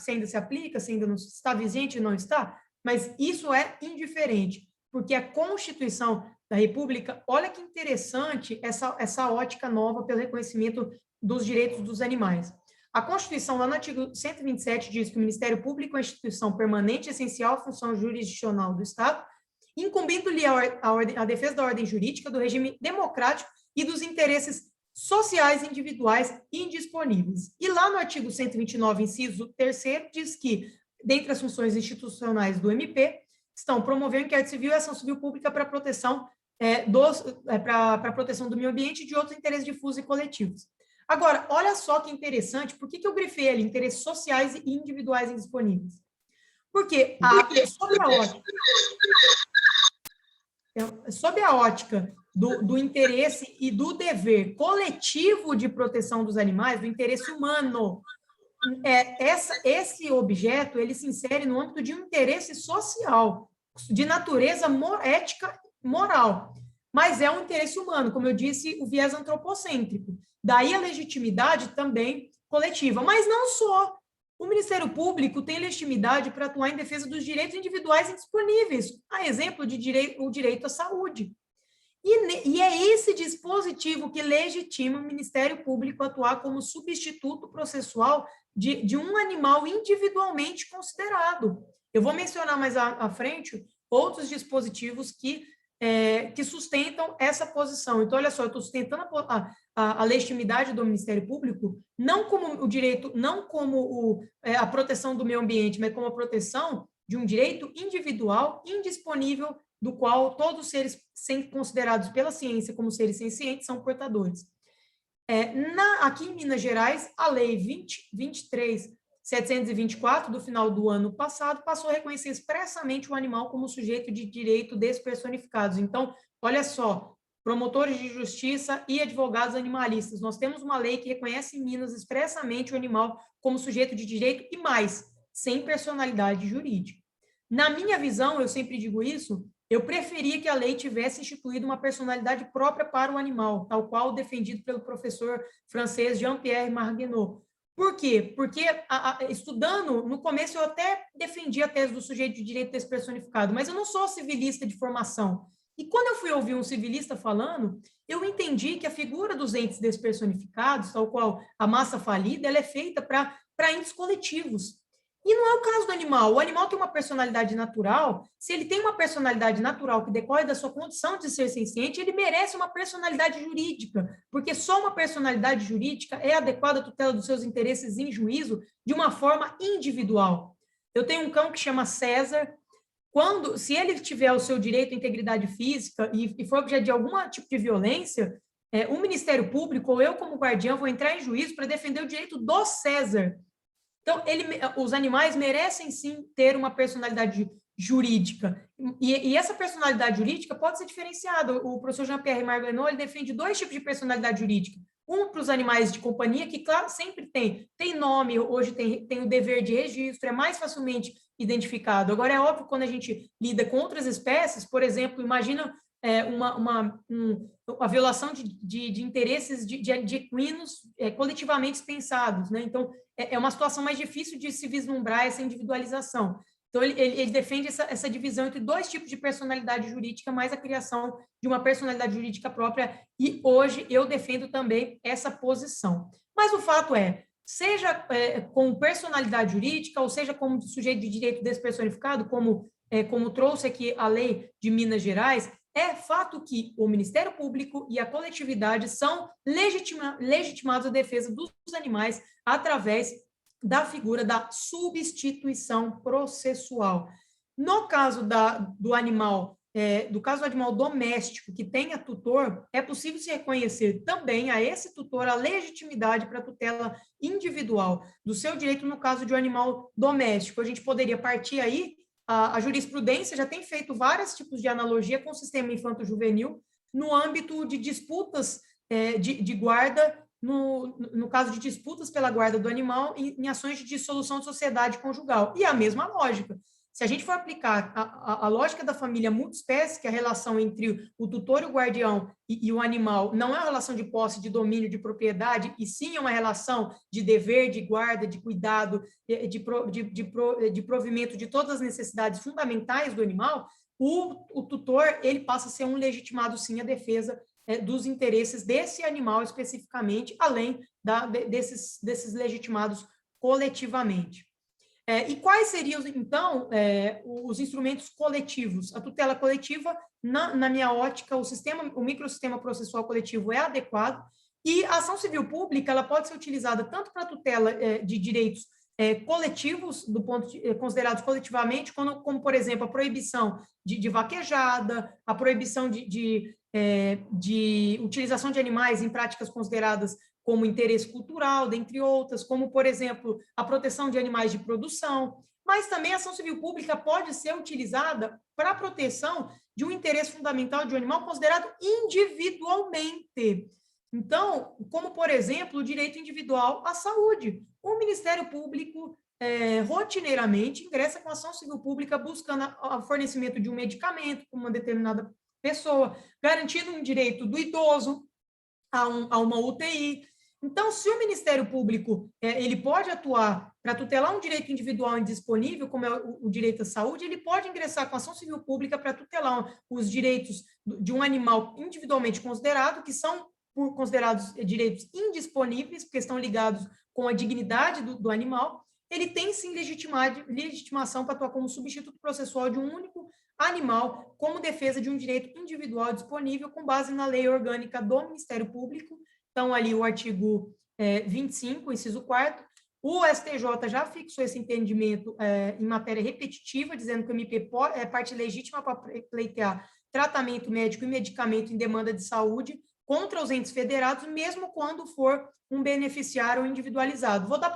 ainda se aplica, se ainda não está vigente ou não está, mas isso é indiferente, porque a Constituição da República, olha que interessante essa ótica nova pelo reconhecimento dos direitos dos animais. A Constituição, lá no artigo 127, diz que o Ministério Público é uma instituição permanente e essencial à função jurisdicional do Estado, incumbindo-lhe a defesa da ordem jurídica, do regime democrático e dos interesses sociais individuais indisponíveis. E lá no artigo 129, inciso 3º, diz que, dentre as funções institucionais do MP, estão promover o inquérito civil e ação civil pública para a proteção proteção do meio ambiente e de outros interesses difusos e coletivos. Agora, olha só que interessante, por que eu grifei ali interesses sociais e individuais indisponíveis? Porque sob a ótica do interesse e do dever coletivo de proteção dos animais, do interesse humano, esse objeto ele se insere no âmbito de um interesse social, de natureza ética moral, mas é um interesse humano, como eu disse, o viés antropocêntrico. Daí a legitimidade também coletiva, mas não só. O Ministério Público tem legitimidade para atuar em defesa dos direitos individuais indisponíveis, a exemplo de o direito à saúde. E é esse dispositivo que legitima o Ministério Público atuar como substituto processual de um animal individualmente considerado. Eu vou mencionar mais à frente outros dispositivos que sustentam essa posição. Então, olha só, eu estou sustentando a legitimidade do Ministério Público, não como o direito, não como a proteção do meio ambiente, mas como a proteção de um direito individual, indisponível, do qual todos os seres sendo considerados pela ciência como seres sencientes são portadores. Aqui em Minas Gerais, a Lei 23.724, do final do ano passado, passou a reconhecer expressamente o animal como sujeito de direito despersonificados. Então, olha só, promotores de justiça e advogados animalistas, nós temos uma lei que reconhece em Minas expressamente o animal como sujeito de direito e mais, sem personalidade jurídica. Na minha visão, eu sempre digo isso, eu preferia que a lei tivesse instituído uma personalidade própria para o animal, tal qual defendido pelo professor francês Jean-Pierre Marguenot. Por quê? Porque, estudando, no começo eu até defendi a tese do sujeito de direito despersonificado, mas eu não sou civilista de formação. E quando eu fui ouvir um civilista falando, eu entendi que a figura dos entes despersonificados, tal qual a massa falida, ela é feita para entes coletivos. E não é o caso do animal. O animal tem uma personalidade natural. Se ele tem uma personalidade natural que decorre da sua condição de ser senciente, ele merece uma personalidade jurídica, porque só uma personalidade jurídica é adequada à tutela dos seus interesses em juízo de uma forma individual. Eu tenho um cão que chama César. Se ele tiver o seu direito à integridade física e for objeto de algum tipo de violência, o Ministério Público ou eu, como guardião, vou entrar em juízo para defender o direito do César. Então, os animais merecem, sim, ter uma personalidade jurídica. E essa personalidade jurídica pode ser diferenciada. O professor Jean-Pierre Marguenot, ele defende 2 tipos de personalidade jurídica. Um para os animais de companhia, que, claro, sempre tem nome, hoje tem o dever de registro, é mais facilmente identificado. Agora, é óbvio, quando a gente lida com outras espécies, por exemplo, imagina a violação de interesses de equinos coletivamente pensados, né? Então, é uma situação mais difícil de se vislumbrar essa individualização. Então, ele defende essa divisão entre 2 tipos de personalidade jurídica, mais a criação de uma personalidade jurídica própria, e hoje eu defendo também essa posição. Mas o fato seja com personalidade jurídica, ou seja como sujeito de direito despersonificado, como trouxe aqui a lei de Minas Gerais, é fato que o Ministério Público e a coletividade são legitimados à defesa dos animais através da figura da substituição processual. No caso do animal doméstico que tenha tutor, é possível se reconhecer também a esse tutor a legitimidade para a tutela individual do seu direito no caso de um animal doméstico. A gente poderia partir aí. A jurisprudência já tem feito vários tipos de analogia com o sistema infanto-juvenil no âmbito de disputas de guarda, no caso de disputas pela guarda do animal em ações de dissolução de sociedade conjugal. E a mesma lógica. Se a gente for aplicar a lógica da família multiespécie, que é a relação entre o tutor e o guardião e o animal, não é uma relação de posse, de domínio, de propriedade, e sim é uma relação de dever, de guarda, de cuidado, de provimento de todas as necessidades fundamentais do animal, o tutor ele passa a ser um legitimado, sim, à defesa dos interesses desse animal especificamente, além desses legitimados coletivamente. E quais seriam, então, os instrumentos coletivos? A tutela coletiva, na minha ótica, o microsistema processual coletivo é adequado, e a ação civil pública ela pode ser utilizada tanto para a tutela de direitos coletivos, considerados coletivamente, como, por exemplo, a proibição de vaquejada, a proibição de utilização de animais em práticas consideradas como interesse cultural, dentre outras, como, por exemplo, a proteção de animais de produção, mas também a ação civil pública pode ser utilizada para a proteção de um interesse fundamental de um animal considerado individualmente. Então, como, por exemplo, o direito individual à saúde. O Ministério Público rotineiramente ingressa com a ação civil pública buscando o fornecimento de um medicamento para uma determinada pessoa, garantindo um direito do idoso a uma UTI. Então, se o Ministério Público ele pode atuar para tutelar um direito individual indisponível, como é o direito à saúde, ele pode ingressar com ação civil pública para tutelar os direitos de um animal individualmente considerado, que são considerados direitos indisponíveis, porque estão ligados com a dignidade do animal, ele tem sim legitimação para atuar como substituto processual de um único animal, como defesa de um direito individual disponível com base na lei orgânica do Ministério Público. Então, ali o artigo 25, inciso 4º, o STJ já fixou esse entendimento em matéria repetitiva, dizendo que o MP é parte legítima para pleitear tratamento médico e medicamento em demanda de saúde contra os entes federados, mesmo quando for um beneficiário individualizado. Vou dar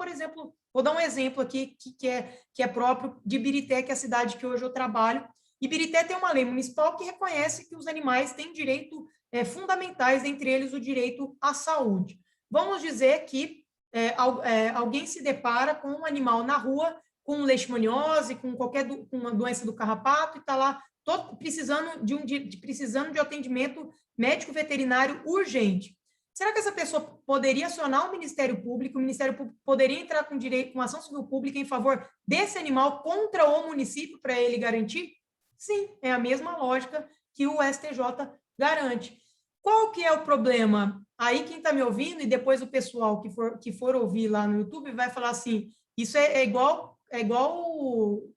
um exemplo aqui que é próprio de Ibirité, que é a cidade que hoje eu trabalho. Ibirité tem uma lei municipal que reconhece que os animais têm direitos fundamentais, entre eles o direito à saúde. Vamos dizer que alguém se depara com um animal na rua com leishmaniose, com uma doença do carrapato, e está lá precisando de atendimento médico veterinário urgente. Será que essa pessoa poderia acionar o Ministério Público poderia entrar com ação civil pública em favor desse animal contra o município para ele garantir? Sim, é a mesma lógica que o STJ garante. Qual que é o problema? Aí quem está me ouvindo, e depois o pessoal que for ouvir lá no YouTube vai falar assim, isso é igual,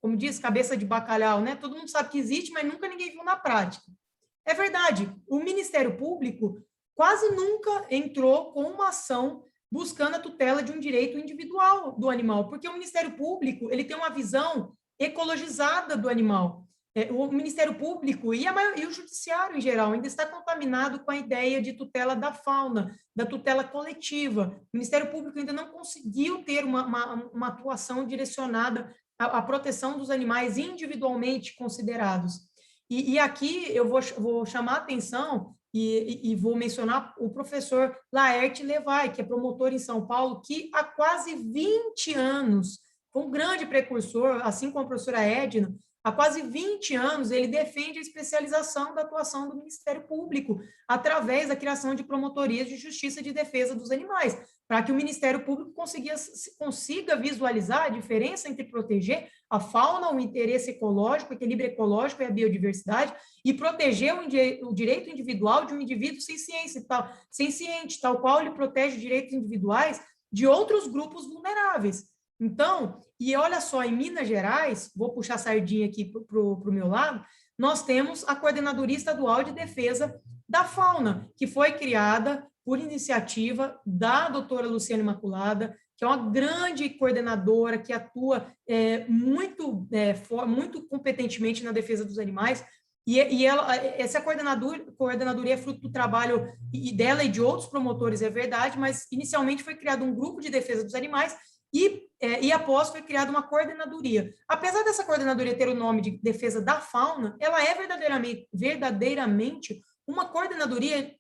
como diz, cabeça de bacalhau, né? Todo mundo sabe que existe, mas nunca ninguém viu na prática. É verdade, o Ministério Público quase nunca entrou com uma ação buscando a tutela de um direito individual do animal, porque o Ministério Público ele tem uma visão ecologizada do animal. O Ministério Público e o Judiciário, em geral, ainda está contaminado com a ideia de tutela da fauna, da tutela coletiva. O Ministério Público ainda não conseguiu ter uma atuação direcionada à proteção dos animais individualmente considerados. E aqui eu vou chamar a atenção e vou mencionar o professor Laerte Levay, que é promotor em São Paulo, que há quase 20 anos, foi um grande precursor, assim como a professora Edna, há quase 20 anos, ele defende a especialização da atuação do Ministério Público através da criação de promotorias de justiça e de defesa dos animais, para que o Ministério Público consiga visualizar a diferença entre proteger a fauna, o interesse ecológico, o equilíbrio ecológico e a biodiversidade, e proteger o direito individual de um indivíduo senciente, tal qual ele protege direitos individuais de outros grupos vulneráveis. Então, e olha só, em Minas Gerais, vou puxar a sardinha aqui para o meu lado, nós temos a Coordenadoria Estadual de Defesa da Fauna, que foi criada por iniciativa da doutora Luciana Imaculada, que é uma grande coordenadora que atua muito competentemente na defesa dos animais, e essa coordenadoria é fruto do trabalho dela e de outros promotores, é verdade, mas inicialmente foi criado um grupo de defesa dos animais, e após foi criada uma coordenadoria. Apesar dessa coordenadoria ter o nome de defesa da fauna, ela é verdadeiramente uma coordenadoria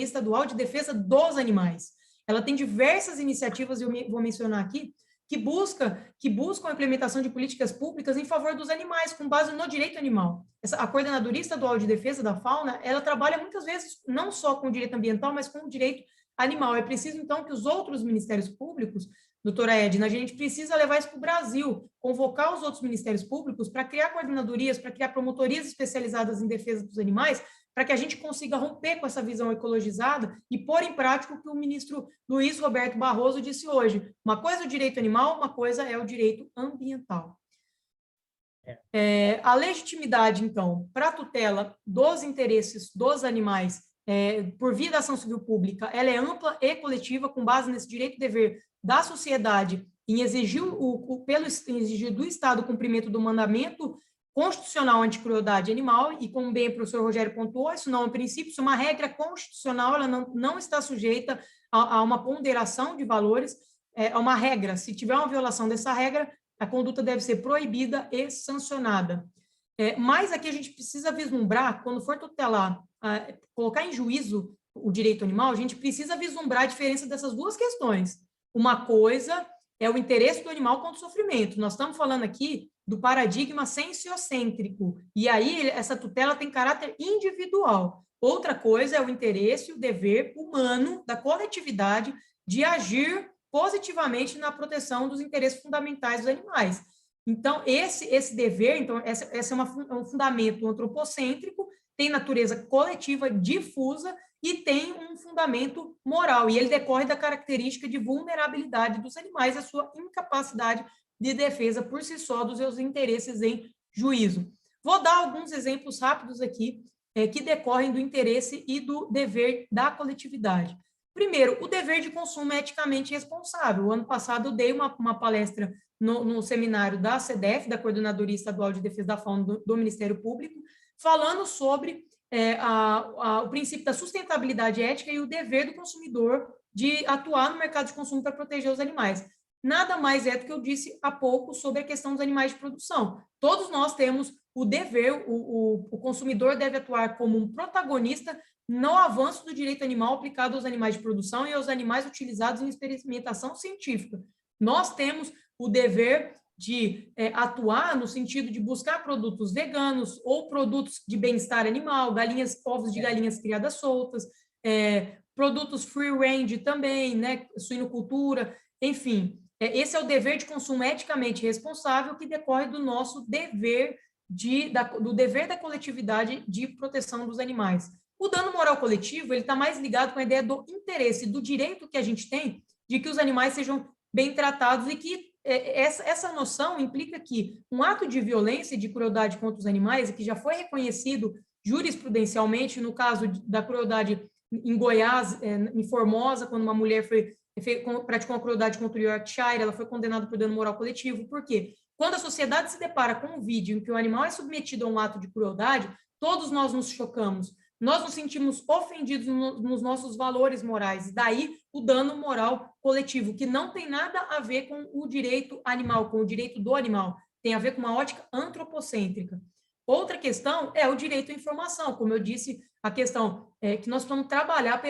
estadual de defesa dos animais. Ela tem diversas iniciativas, eu vou mencionar aqui, que buscam a implementação de políticas públicas em favor dos animais, com base no direito animal. A Coordenadoria Estadual de Defesa da Fauna, ela trabalha muitas vezes não só com o direito ambiental, mas com o direito animal. É preciso, então, que os outros ministérios públicos, doutora Edna, a gente precisa levar isso para o Brasil, convocar os outros ministérios públicos para criar coordenadorias, para criar promotorias especializadas em defesa dos animais, para que a gente consiga romper com essa visão ecologizada e pôr em prática o que o ministro Luiz Roberto Barroso disse hoje. Uma coisa é o direito animal, uma coisa é o direito ambiental. A legitimidade, então, para a tutela dos interesses dos animais por via da ação civil pública, ela é ampla e coletiva, com base nesse direito e dever da sociedade em exigir do Estado o cumprimento do mandamento constitucional anticrueldade animal, e como bem o professor Rogério pontuou, isso não é um princípio, isso é uma regra constitucional, ela não está sujeita a uma ponderação de valores, é uma regra. Se tiver uma violação dessa regra, a conduta deve ser proibida e sancionada. Mas aqui a gente precisa vislumbrar, quando for tutelar, colocar em juízo o direito animal, a gente precisa vislumbrar a diferença dessas duas questões. Uma coisa é o interesse do animal contra o sofrimento. Nós estamos falando aqui do paradigma sensiocêntrico, e aí essa tutela tem caráter individual. Outra coisa é o interesse e o dever humano da coletividade de agir positivamente na proteção dos interesses fundamentais dos animais. Então, esse dever, então, esse é um fundamento antropocêntrico, tem natureza coletiva difusa, e tem um fundamento moral, e ele decorre da característica de vulnerabilidade dos animais, a sua incapacidade de defesa por si só dos seus interesses em juízo. Vou dar alguns exemplos rápidos aqui, que decorrem do interesse e do dever da coletividade. Primeiro, o dever de consumo eticamente responsável. O ano passado eu dei uma palestra no seminário da CDF, da Coordenadoria Estadual de Defesa da Fauna do Ministério Público, falando sobre o princípio da sustentabilidade ética e o dever do consumidor de atuar no mercado de consumo para proteger os animais. Nada mais é do que eu disse há pouco sobre a questão dos animais de produção. Todos nós temos o dever, o consumidor deve atuar como um protagonista no avanço do direito animal aplicado aos animais de produção e aos animais utilizados em experimentação científica. Nós temos o dever de atuar no sentido de buscar produtos veganos ou produtos de bem-estar animal, ovos de galinhas criadas soltas, produtos free range também, né, suinocultura, enfim. Esse é o dever de consumo eticamente responsável que decorre do nosso dever, do dever da coletividade de proteção dos animais. O dano moral coletivo, ele está mais ligado com a ideia do interesse, do direito que a gente tem de que os animais sejam bem tratados e que essa noção implica que um ato de violência e de crueldade contra os animais, que já foi reconhecido jurisprudencialmente, no caso da crueldade em Goiás, em Formosa, quando uma mulher praticou uma crueldade contra o Yorkshire, ela foi condenada por dano moral coletivo. Por quê? Quando a sociedade se depara com um vídeo em que o animal é submetido a um ato de crueldade, todos nós nos chocamos. Nós nos sentimos ofendidos nos nossos valores morais, daí o dano moral coletivo, que não tem nada a ver com o direito animal, com o direito do animal, tem a ver com uma ótica antropocêntrica. Outra questão é o direito à informação, como eu disse, a questão que nós vamos trabalhar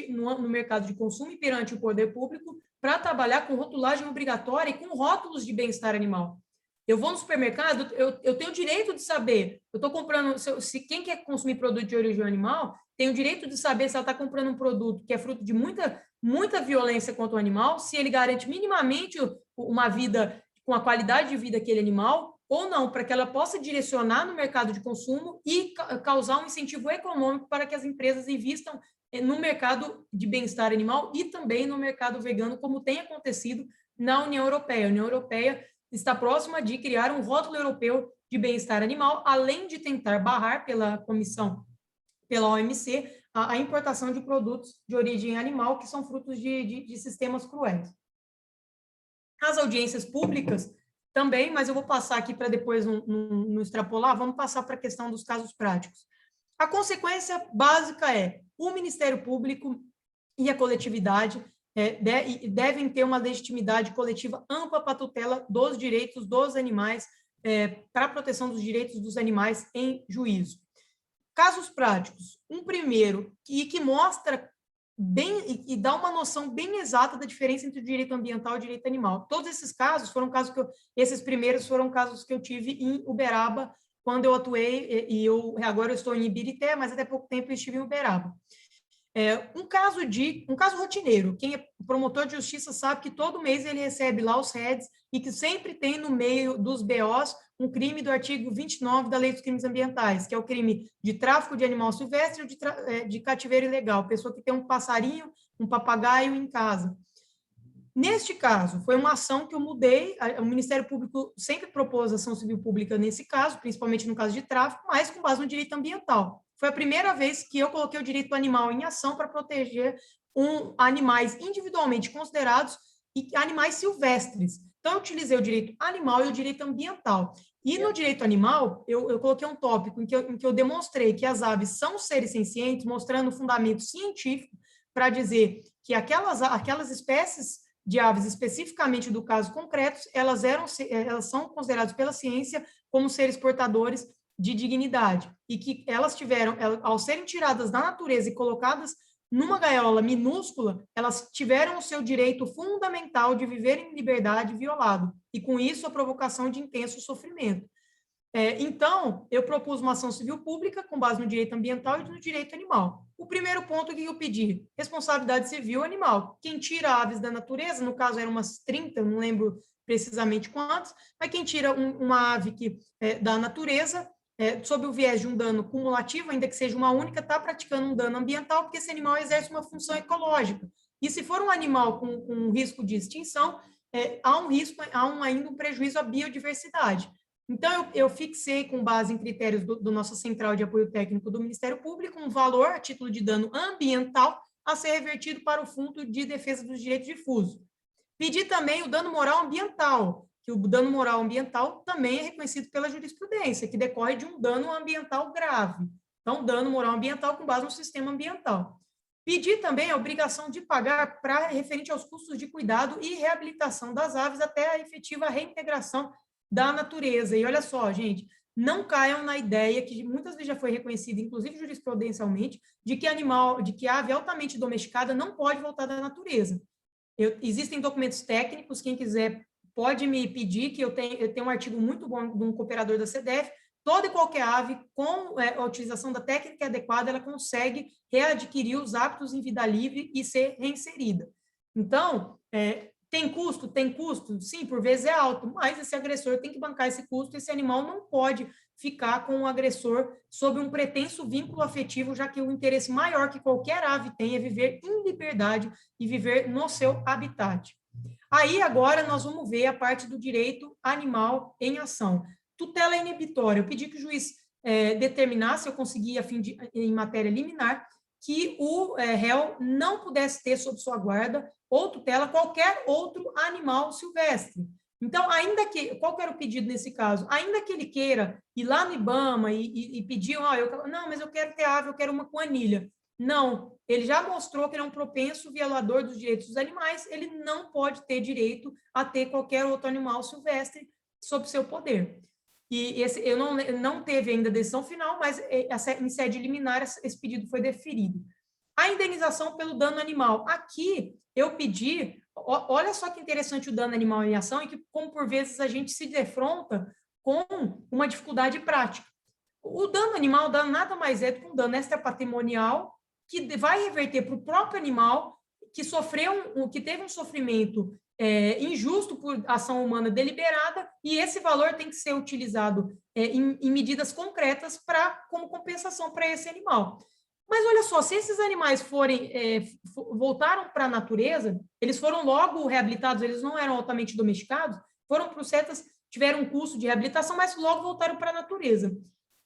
no mercado de consumo e perante o poder público para trabalhar com rotulagem obrigatória e com rótulos de bem-estar animal. Eu vou no supermercado, eu tenho o direito de saber, eu estou comprando, se quem quer consumir produto de origem animal, tem o direito de saber se ela está comprando um produto que é fruto de muita violência contra o animal, se ele garante minimamente uma vida com a qualidade de vida daquele animal, ou não, para que ela possa direcionar no mercado de consumo e causar um incentivo econômico para que as empresas investam no mercado de bem-estar animal e também no mercado vegano, como tem acontecido na União Europeia. A União Europeia está próxima de criar um rótulo europeu de bem-estar animal, além de tentar barrar pela OMC, a importação de produtos de origem animal que são frutos de sistemas cruéis. As audiências públicas também, mas eu vou passar aqui para depois não extrapolar, vamos passar para a questão dos casos práticos. A consequência básica é o Ministério Público e a coletividade devem ter uma legitimidade coletiva ampla para a tutela dos direitos dos animais, para a proteção dos direitos dos animais em juízo. Casos práticos. Um primeiro, que mostra bem e dá uma noção bem exata da diferença entre o direito ambiental e o direito animal. Todos esses casos foram casos esses primeiros foram casos que eu tive em Uberaba, quando eu atuei, agora eu estou em Ibirité, mas até pouco tempo eu estive em Uberaba. Um caso rotineiro, quem é promotor de justiça sabe que todo mês ele recebe lá os REDs e que sempre tem no meio dos BOs um crime do artigo 29 da Lei dos Crimes Ambientais, que é o crime de tráfico de animal silvestre ou de cativeiro ilegal, pessoa que tem um passarinho, um papagaio em casa. Neste caso, foi uma ação que eu mudei, o Ministério Público sempre propôs ação civil pública nesse caso, principalmente no caso de tráfico, mas com base no direito ambiental. Foi a primeira vez que eu coloquei o direito animal em ação para proteger animais individualmente considerados e animais silvestres. Então, eu utilizei o direito animal e o direito ambiental. E no direito animal, eu coloquei um tópico em que eu demonstrei que as aves são seres sencientes, mostrando o fundamento científico para dizer que aquelas espécies de aves, especificamente do caso concreto, elas são consideradas pela ciência como seres portadores de dignidade, e que elas ao serem tiradas da natureza e colocadas numa gaiola minúscula, elas tiveram o seu direito fundamental de viver em liberdade violado, e com isso a provocação de intenso sofrimento. Então, eu propus uma ação civil pública com base no direito ambiental e no direito animal. O primeiro ponto que eu pedi, responsabilidade civil animal. Quem tira aves da natureza, no caso eram umas 30, não lembro precisamente quantas, mas quem tira uma ave da natureza sob o viés de um dano cumulativo, ainda que seja uma única, está praticando um dano ambiental, porque esse animal exerce uma função ecológica. E se for um animal com risco de extinção, há ainda um prejuízo à biodiversidade. Então, eu fixei, com base em critérios do nossa Central de Apoio Técnico do Ministério Público, um valor a título de dano ambiental a ser revertido para o Fundo de Defesa dos Direitos Difusos. Pedi também o dano moral ambiental, que o dano moral ambiental também é reconhecido pela jurisprudência, que decorre de um dano ambiental grave. Então, dano moral ambiental com base no sistema ambiental. Pedi também a obrigação de pagar referente aos custos de cuidado e reabilitação das aves até a efetiva reintegração da natureza. E olha só, gente, não caiam na ideia que muitas vezes já foi reconhecida, inclusive jurisprudencialmente, de que a ave altamente domesticada não pode voltar da natureza. Existem documentos técnicos, quem quiser pode me pedir, que eu tenho um artigo muito bom de um cooperador da CDF. Toda e qualquer ave, com a utilização da técnica adequada, ela consegue readquirir os hábitos em vida livre e ser reinserida. Então, tem custo? Tem custo? Sim, por vezes é alto, mas esse agressor tem que bancar esse custo, esse animal não pode ficar com o agressor sob um pretenso vínculo afetivo, já que o interesse maior que qualquer ave tem é viver em liberdade e viver no seu habitat. Aí, agora, nós vamos ver a parte do direito animal em ação. Tutela inibitória. Eu pedi que o juiz determinasse, eu consegui, em matéria liminar, que o réu não pudesse ter sob sua guarda ou tutela qualquer outro animal silvestre. Então, qual que era o pedido nesse caso? Ainda que ele queira ir lá no IBAMA e pedir, não, mas eu quero ter ave, eu quero uma com anilha. Não, ele já mostrou que ele é um propenso violador dos direitos dos animais, ele não pode ter direito a ter qualquer outro animal silvestre sob seu poder. E eu não teve ainda decisão final, mas em sede liminar esse pedido foi deferido. A indenização pelo dano animal. Aqui eu pedi, olha só que interessante o dano animal em ação, e que como por vezes a gente se defronta com uma dificuldade prática. O dano animal nada mais é do que um dano extrapatrimonial que vai reverter para o próprio animal que teve um sofrimento injusto por ação humana deliberada, e esse valor tem que ser utilizado em medidas concretas como compensação para esse animal. Mas olha só, se esses animais voltaram para a natureza, eles foram logo reabilitados, eles não eram altamente domesticados, foram para os CETAS, tiveram um custo de reabilitação, mas logo voltaram para a natureza.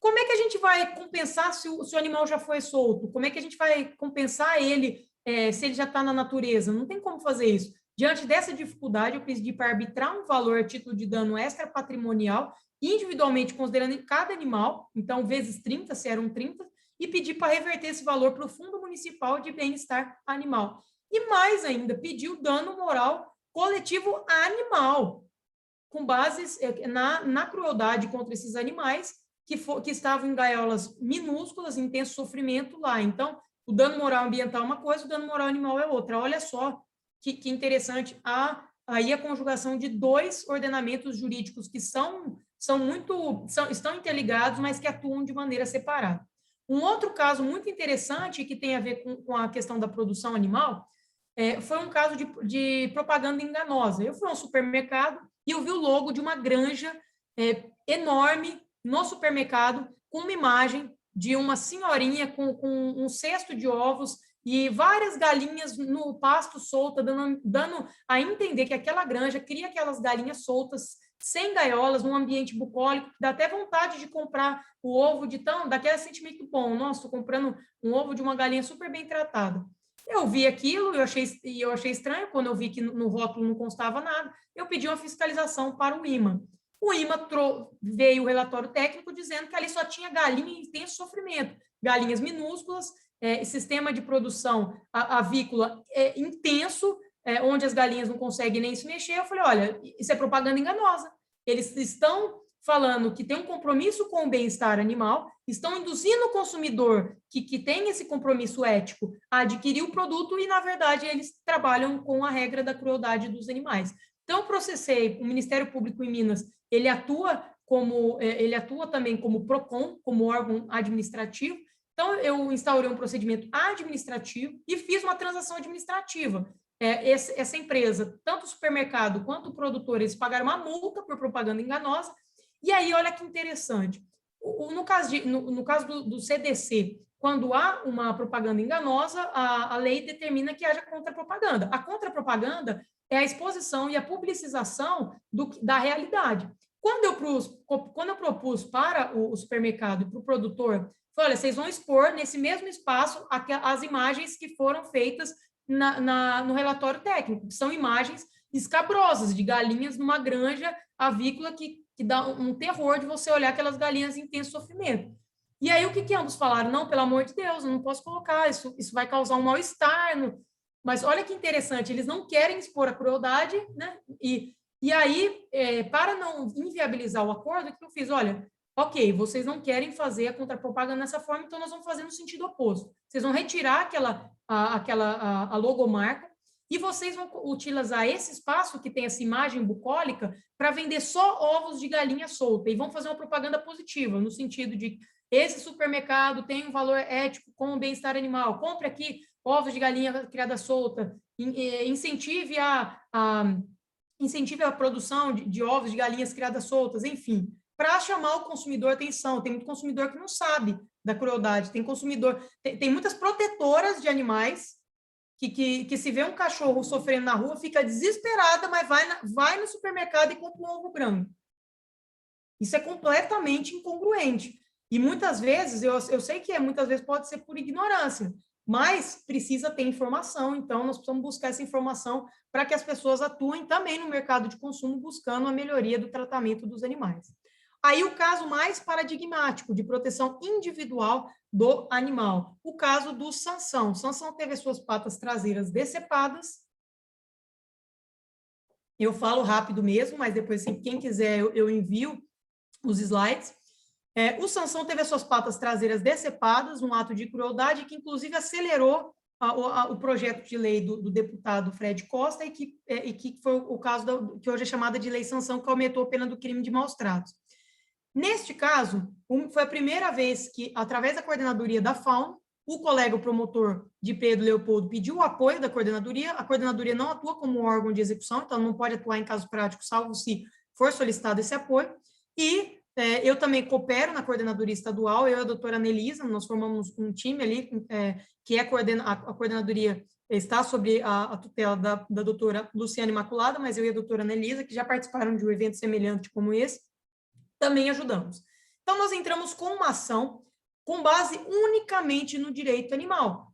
Como é que a gente vai compensar se o animal já foi solto? Como é que a gente vai compensar ele se ele já está na natureza? Não tem como fazer isso. Diante dessa dificuldade, eu pedi para arbitrar um valor a título de dano extrapatrimonial, individualmente considerando cada animal, então vezes 30, se eram 30, e pedi para reverter esse valor para o Fundo Municipal de Bem-Estar Animal. E mais ainda, pedi o dano moral coletivo animal, com bases na crueldade contra esses animais que estavam em gaiolas minúsculas, em intenso sofrimento lá. Então, o dano moral ambiental é uma coisa, o dano moral animal é outra. Olha só que interessante, aí a conjugação de dois ordenamentos jurídicos que estão interligados, mas que atuam de maneira separada. Um outro caso muito interessante, que tem a ver com a questão da produção animal, foi um caso de propaganda enganosa. Eu fui a um supermercado e eu vi o logo de uma granja enorme no supermercado, com uma imagem de uma senhorinha com um cesto de ovos e várias galinhas no pasto solta, dando a entender que aquela granja cria aquelas galinhas soltas, sem gaiolas, num ambiente bucólico, que dá até vontade de comprar o ovo daquele sentimento bom. Nossa, estou comprando um ovo de uma galinha super bem tratada. Eu vi aquilo e eu achei estranho, quando eu vi que no rótulo não constava nada, eu pedi uma fiscalização para o IMA. O IMA veio o relatório técnico dizendo que ali só tinha galinha em intenso sofrimento, galinhas minúsculas, sistema de produção avícola intenso, onde as galinhas não conseguem nem se mexer. Eu falei, olha, isso é propaganda enganosa. Eles estão falando que tem um compromisso com o bem-estar animal, estão induzindo o consumidor que tem esse compromisso ético a adquirir o produto e, na verdade, eles trabalham com a regra da crueldade dos animais. Então, eu processei o Ministério Público em Minas, ele atua também como PROCON, como órgão administrativo. Então, eu instaurei um procedimento administrativo e fiz uma transação administrativa. Essa empresa, tanto o supermercado quanto o produtor, eles pagaram uma multa por propaganda enganosa. E aí, olha que interessante. no caso do CDC, quando há uma propaganda enganosa, a lei determina que haja contrapropaganda. A contrapropaganda é a exposição e a publicização da realidade. Quando eu propus para o supermercado e para o produtor, falei, olha, vocês vão expor nesse mesmo espaço as imagens que foram feitas no relatório técnico, que são imagens escabrosas de galinhas numa granja avícola que dá um terror de você olhar aquelas galinhas em intenso sofrimento. E aí, o que ambos falaram? Não, pelo amor de Deus, eu não posso colocar, isso vai causar um mal-estar. Mas olha que interessante, eles não querem expor a crueldade, né? E aí, para não inviabilizar o acordo, o que eu fiz? Olha, ok, vocês não querem fazer a contrapropaganda dessa forma, então nós vamos fazer no sentido oposto. Vocês vão retirar a logomarca e vocês vão utilizar esse espaço que tem essa imagem bucólica para vender só ovos de galinha solta e vão fazer uma propaganda positiva, no sentido de esse supermercado tem um valor ético com o bem-estar animal, compre aqui ovos de galinha criada solta, incentive a produção de ovos de galinhas criadas soltas, enfim, para chamar o consumidor a atenção. Tem muito consumidor que não sabe da crueldade, tem muitas protetoras de animais que se vê um cachorro sofrendo na rua, fica desesperada, mas vai no supermercado e compra um ovo branco. Isso é completamente incongruente. E muitas vezes, eu sei que muitas vezes pode ser por ignorância, mas precisa ter informação, então nós precisamos buscar essa informação para que as pessoas atuem também no mercado de consumo, buscando a melhoria do tratamento dos animais. Aí o caso mais paradigmático de proteção individual do animal, o caso do Sansão. Sansão teve as suas patas traseiras decepadas. Eu falo rápido mesmo, mas depois, quem quiser, eu envio os slides. O Sansão teve as suas patas traseiras decepadas, um ato de crueldade que, inclusive, acelerou o projeto de lei do deputado Fred Costa e que foi o caso que hoje é chamada de Lei Sansão, que aumentou a pena do crime de maus-tratos. Neste caso, foi a primeira vez que, através da coordenadoria da FAUN, o colega promotor de Pedro Leopoldo pediu o apoio da coordenadoria. A coordenadoria não atua como órgão de execução, então não pode atuar em casos práticos, salvo se for solicitado esse apoio. E eu também coopero na coordenadoria estadual, eu e a doutora Nelisa, nós formamos um time ali, que a coordenadoria está sob a tutela da doutora Luciana Imaculada, mas eu e a doutora Nelisa, que já participaram de um evento semelhante como esse, também ajudamos. Então, nós entramos com uma ação com base unicamente no direito animal,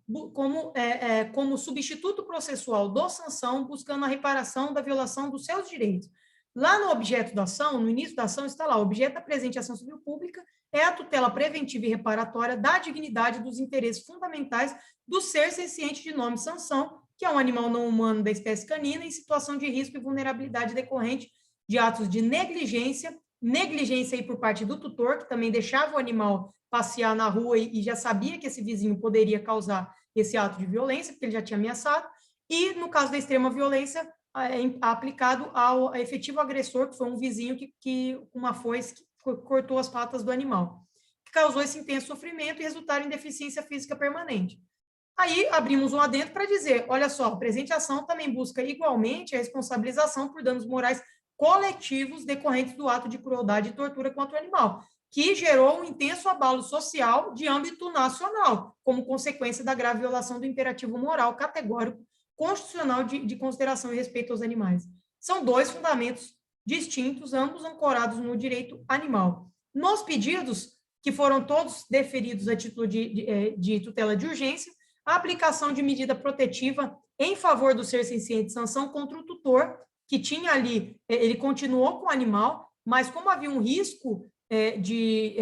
como substituto processual do Sansão, buscando a reparação da violação dos seus direitos. Lá no objeto da ação, no início da ação, está lá, o objeto da presente ação civil pública é a tutela preventiva e reparatória da dignidade dos interesses fundamentais do ser senciente de nome Sansão, que é um animal não humano da espécie canina em situação de risco e vulnerabilidade decorrente de atos de negligência aí por parte do tutor, que também deixava o animal passear na rua e já sabia que esse vizinho poderia causar esse ato de violência, porque ele já tinha ameaçado, e no caso da extrema violência, aplicado ao efetivo agressor, que foi um vizinho que uma foice que cortou as patas do animal, que causou esse intenso sofrimento e resultaram em deficiência física permanente. Aí abrimos um adendo para dizer, olha só, a presente ação também busca igualmente a responsabilização por danos morais coletivos decorrentes do ato de crueldade e tortura contra o animal, que gerou um intenso abalo social de âmbito nacional, como consequência da grave violação do imperativo moral categórico constitucional de consideração e respeito aos animais. São dois fundamentos distintos, ambos ancorados no direito animal. Nos pedidos, que foram todos deferidos a título de tutela de urgência, a aplicação de medida protetiva em favor do ser senciente de sanção contra o tutor, que tinha ali, ele continuou com o animal, mas como havia um risco de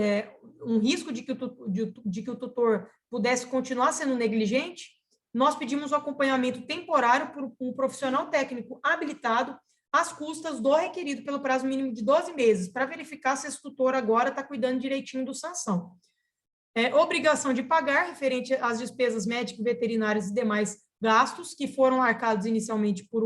que o tutor pudesse continuar sendo negligente, nós pedimos o acompanhamento temporário por um profissional técnico habilitado às custas do requerido pelo prazo mínimo de 12 meses, para verificar se esse tutor agora está cuidando direitinho do sanção. Obrigação de pagar referente às despesas médicas, veterinárias e demais gastos que foram arcados inicialmente por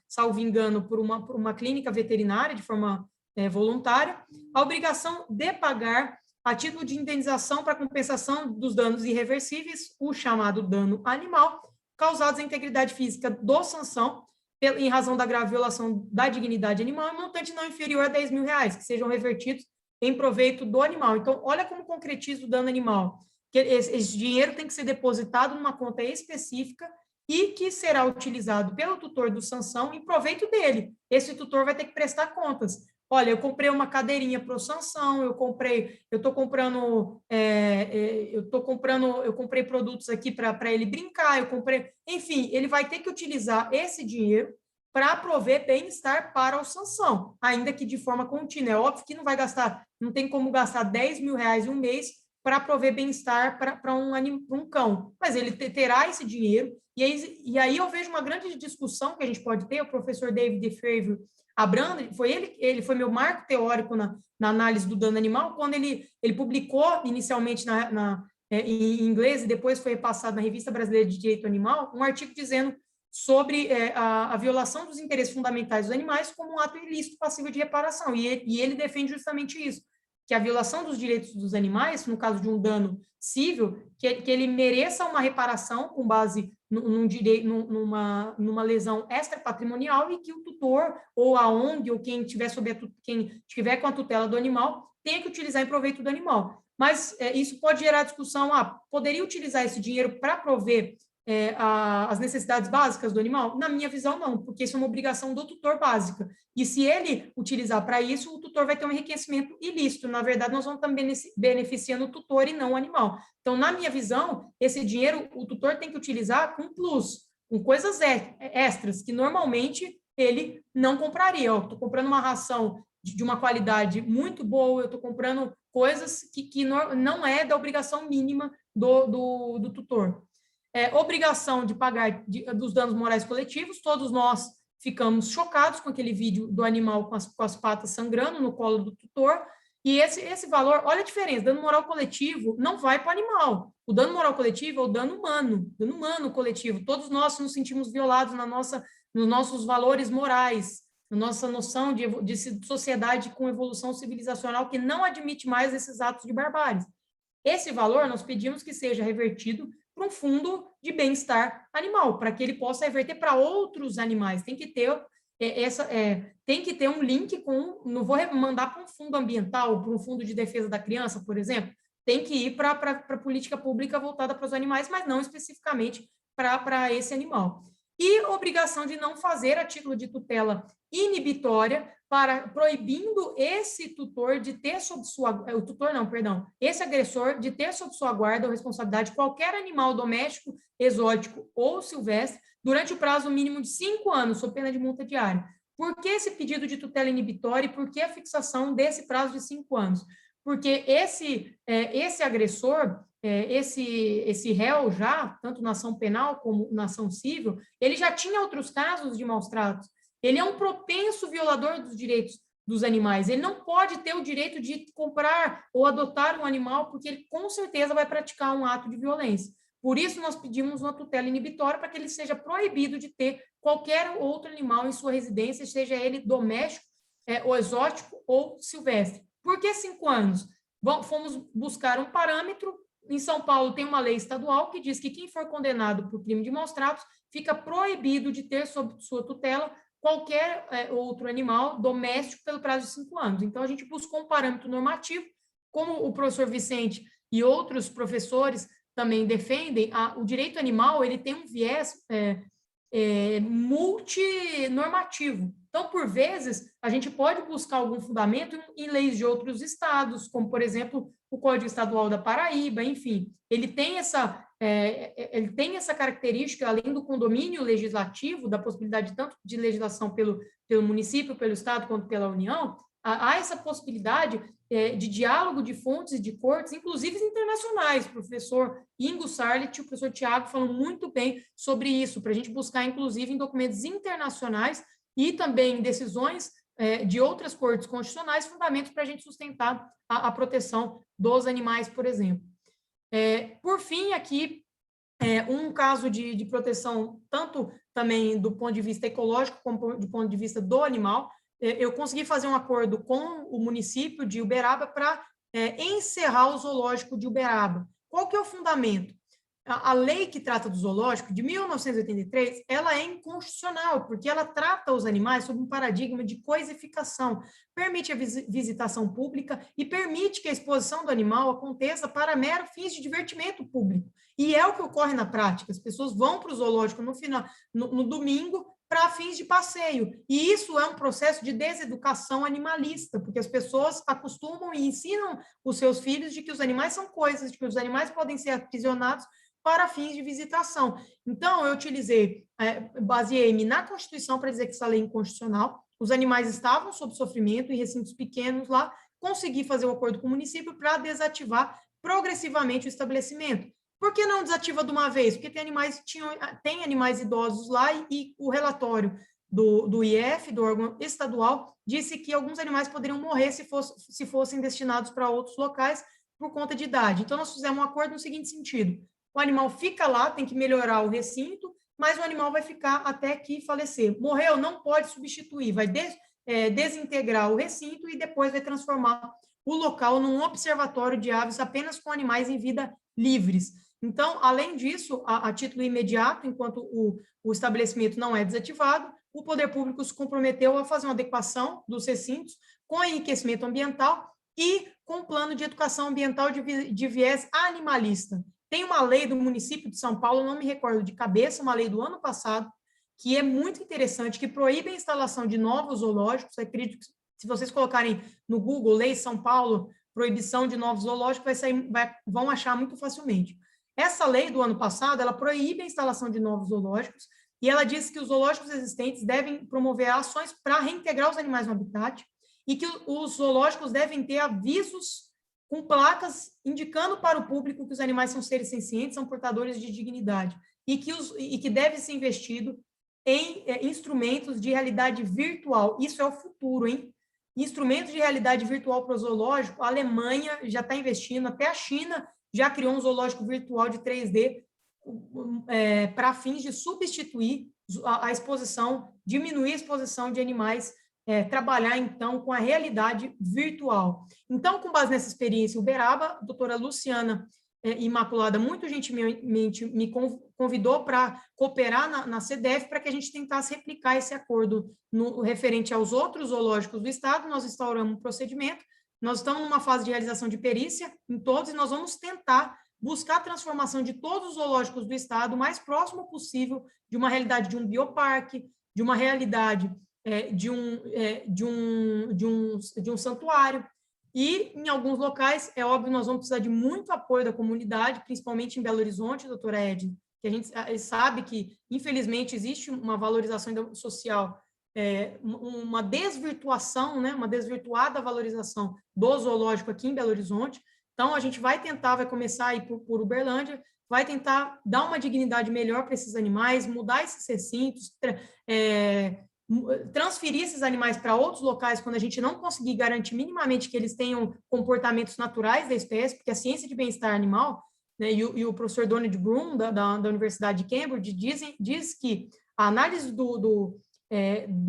salvo engano, por uma clínica veterinária de forma voluntária. A obrigação de pagar a título de indenização para compensação dos danos irreversíveis, o chamado dano animal, causados à integridade física do sanção, em razão da grave violação da dignidade animal, em montante não inferior a R$10.000, que sejam revertidos em proveito do animal. Então, olha como concretiza o dano animal. Que esse dinheiro tem que ser depositado numa conta específica e que será utilizado pelo tutor do Sansão em proveito dele. Esse tutor vai ter que prestar contas. Olha, eu comprei uma cadeirinha para o Sansão, eu comprei produtos aqui para ele brincar, enfim, ele vai ter que utilizar esse dinheiro para prover bem-estar para o Sansão, ainda que de forma contínua. É óbvio que não tem como gastar 10 mil reais em um mês para prover bem-estar para um cão, mas ele terá esse dinheiro, e aí eu vejo uma grande discussão que a gente pode ter. O professor David DeFavre Abrando, ele foi meu marco teórico na análise do dano animal, quando ele publicou inicialmente em inglês e depois foi passado na Revista Brasileira de Direito Animal, um artigo dizendo sobre a violação dos interesses fundamentais dos animais como um ato ilícito passível de reparação, e ele defende justamente isso, que a violação dos direitos dos animais, no caso de um dano civil, que ele mereça uma reparação com base numa lesão extrapatrimonial, e que o tutor ou a ONG ou quem tiver com a tutela do animal tenha que utilizar em proveito do animal. Mas isso pode gerar discussão, poderia utilizar esse dinheiro para prover as necessidades básicas do animal? Na minha visão, não, porque isso é uma obrigação do tutor básica. E se ele utilizar para isso, o tutor vai ter um enriquecimento ilícito. Na verdade, nós vamos estar beneficiando o tutor e não o animal. Então, na minha visão, esse dinheiro o tutor tem que utilizar com plus, com coisas extras, que normalmente ele não compraria. Estou comprando uma ração de uma qualidade muito boa, eu estou comprando coisas que não é da obrigação mínima do tutor. Obrigação de pagar dos danos morais coletivos. Todos nós ficamos chocados com aquele vídeo do animal com as patas sangrando no colo do tutor, e esse valor, olha a diferença, dano moral coletivo não vai para o animal, o dano moral coletivo é o dano humano coletivo. Todos nós nos sentimos violados nos nossos valores morais, na nossa noção de sociedade com evolução civilizacional, que não admite mais esses atos de barbárie. Esse valor nós pedimos que seja revertido para um fundo de bem-estar animal, para que ele possa reverter para outros animais. Tem que ter um link não vou mandar para um fundo ambiental, para um fundo de defesa da criança, por exemplo. Tem que ir para a política pública voltada para os animais, mas não especificamente para esse animal. E obrigação de não fazer a título de tutela inibitória, proibindo esse tutor de ter sob sua... esse agressor de ter sob sua guarda ou responsabilidade qualquer animal doméstico, exótico ou silvestre durante o prazo mínimo de 5 anos, sob pena de multa diária. Por que esse pedido de tutela inibitória e por que a fixação desse prazo de 5 anos? Porque esse agressor, esse réu já, tanto na ação penal como na ação civil, ele já tinha outros casos de maus tratos. Ele é um propenso violador dos direitos dos animais. Ele não pode ter o direito de comprar ou adotar um animal, porque ele com certeza vai praticar um ato de violência. Por isso, nós pedimos uma tutela inibitória para que ele seja proibido de ter qualquer outro animal em sua residência, seja ele doméstico, ou exótico ou silvestre. Por que 5 anos? Fomos buscar um parâmetro. Em São Paulo tem uma lei estadual que diz que quem for condenado por crime de maus tratos fica proibido de ter sob sua tutela qualquer outro animal doméstico pelo prazo de 5 anos. Então, a gente buscou um parâmetro normativo, como o professor Vicente e outros professores também defendem. O direito animal ele tem um viés multinormativo. Então, por vezes, a gente pode buscar algum fundamento em leis de outros estados, como, por exemplo, o Código Estadual da Paraíba, enfim. Ele tem essa característica, além do condomínio legislativo, da possibilidade tanto de legislação pelo município, pelo estado, quanto pela União. Há essa possibilidade de diálogo de fontes e de cortes, inclusive internacionais. O professor Ingo Sarlit e o professor Tiago falam muito bem sobre isso, para a gente buscar, inclusive, em documentos internacionais e também em decisões de outras cortes constitucionais, fundamentos para a gente sustentar a proteção dos animais, por exemplo. Por fim, aqui, um caso de proteção, tanto também do ponto de vista ecológico, como do ponto de vista do animal. Eu consegui fazer um acordo com o município de Uberaba para encerrar o zoológico de Uberaba. Qual que é o fundamento? a lei que trata do zoológico, de 1983, ela é inconstitucional, porque ela trata os animais sob um paradigma de coisificação, permite a visitação pública e permite que a exposição do animal aconteça para mero fins de divertimento público. E é o que ocorre na prática, as pessoas vão para o zoológico no domingo para fins de passeio, e isso é um processo de deseducação animalista, porque as pessoas acostumam e ensinam os seus filhos de que os animais são coisas, de que os animais podem ser aprisionados para fins de visitação. Então, eu baseei-me na Constituição para dizer que essa lei é inconstitucional, os animais estavam sob sofrimento em recintos pequenos lá, consegui fazer o acordo com o município para desativar progressivamente o estabelecimento. Por que não desativa de uma vez? Porque tem animais idosos lá e o relatório do IF, do órgão estadual, disse que alguns animais poderiam morrer se fossem destinados para outros locais por conta de idade. Então, nós fizemos um acordo no seguinte sentido: o animal fica lá, tem que melhorar o recinto, mas o animal vai ficar até que falecer. Morreu, não pode substituir, vai desintegrar o recinto e depois vai transformar o local num observatório de aves apenas com animais em vida livres. Então, além disso, a título imediato, enquanto o estabelecimento não é desativado, o poder público se comprometeu a fazer uma adequação dos recintos com enriquecimento ambiental e com um plano de educação ambiental de viés animalista. Tem uma lei do município de São Paulo, não me recordo de cabeça, uma lei do ano passado, que é muito interessante, que proíbe a instalação de novos zoológicos. Eu acredito que se vocês colocarem no Google, Lei São Paulo, proibição de novos zoológicos, vão achar muito facilmente. Essa lei do ano passado, ela proíbe a instalação de novos zoológicos e ela diz que os zoológicos existentes devem promover ações para reintegrar os animais no habitat e que os zoológicos devem ter avisos com placas indicando para o público que os animais são seres sencientes, são portadores de dignidade e que deve ser investido em instrumentos de realidade virtual. Isso é o futuro, hein? Instrumentos de realidade virtual para o zoológico, a Alemanha já está investindo, até a China já criou um zoológico virtual de 3D para fins de substituir a exposição, diminuir a exposição de animais, trabalhar, então, com a realidade virtual. Então, com base nessa experiência, Uberaba, a doutora Luciana Imaculada, muito gentilmente me convidou para cooperar na CDF para que a gente tentasse replicar esse acordo referente aos outros zoológicos do estado. Nós instauramos um procedimento, nós estamos numa fase de realização de perícia em todos e nós vamos tentar buscar a transformação de todos os zoológicos do estado o mais próximo possível de uma realidade de um bioparque, de uma realidade de um santuário. E, em alguns locais, é óbvio, nós vamos precisar de muito apoio da comunidade, principalmente em Belo Horizonte, doutora Edna, que a gente sabe que, infelizmente, existe uma valorização social, uma desvirtuação, né, uma desvirtuada valorização do zoológico aqui em Belo Horizonte. Então, a gente vai começar a ir por Uberlândia, vai tentar dar uma dignidade melhor para esses animais, mudar esses recintos, transferir esses animais para outros locais quando a gente não conseguir garantir minimamente que eles tenham comportamentos naturais da espécie, porque a ciência de bem-estar animal, né, e o professor Donald Bloom, da Universidade de Cambridge, diz que a análise do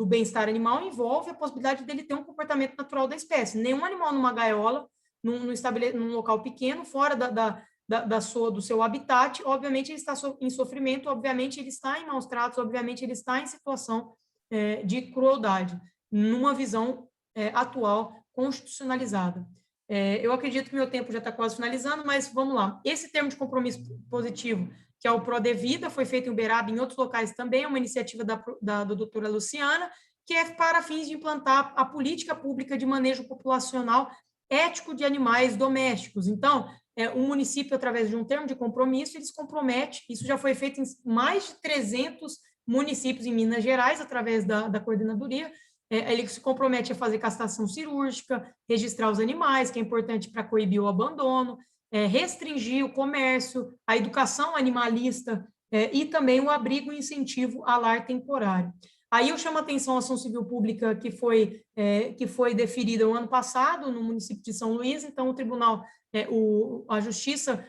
bem-estar animal envolve a possibilidade dele ter um comportamento natural da espécie. Nenhum animal numa gaiola, num local pequeno, fora do seu habitat, obviamente ele está em sofrimento, obviamente ele está em maus tratos, obviamente ele está em situação de crueldade, numa visão atual, constitucionalizada. Eu acredito que meu tempo já está quase finalizando, mas vamos lá. Esse termo de compromisso positivo, que é o ProDevida, foi feito em Uberaba e em outros locais também, é uma iniciativa da doutora Luciana, que é para fins de implantar a política pública de manejo populacional ético de animais domésticos. Então, o município, através de um termo de compromisso, ele se compromete, isso já foi feito em mais de 300 municípios em Minas Gerais, através da coordenadoria, ele se compromete a fazer castração cirúrgica, registrar os animais, que é importante para coibir o abandono, restringir o comércio, a educação animalista e também o abrigo e incentivo a lar temporário. Aí eu chamo a atenção à ação civil pública que foi deferida no ano passado no município de São Luís. Então, o tribunal, a justiça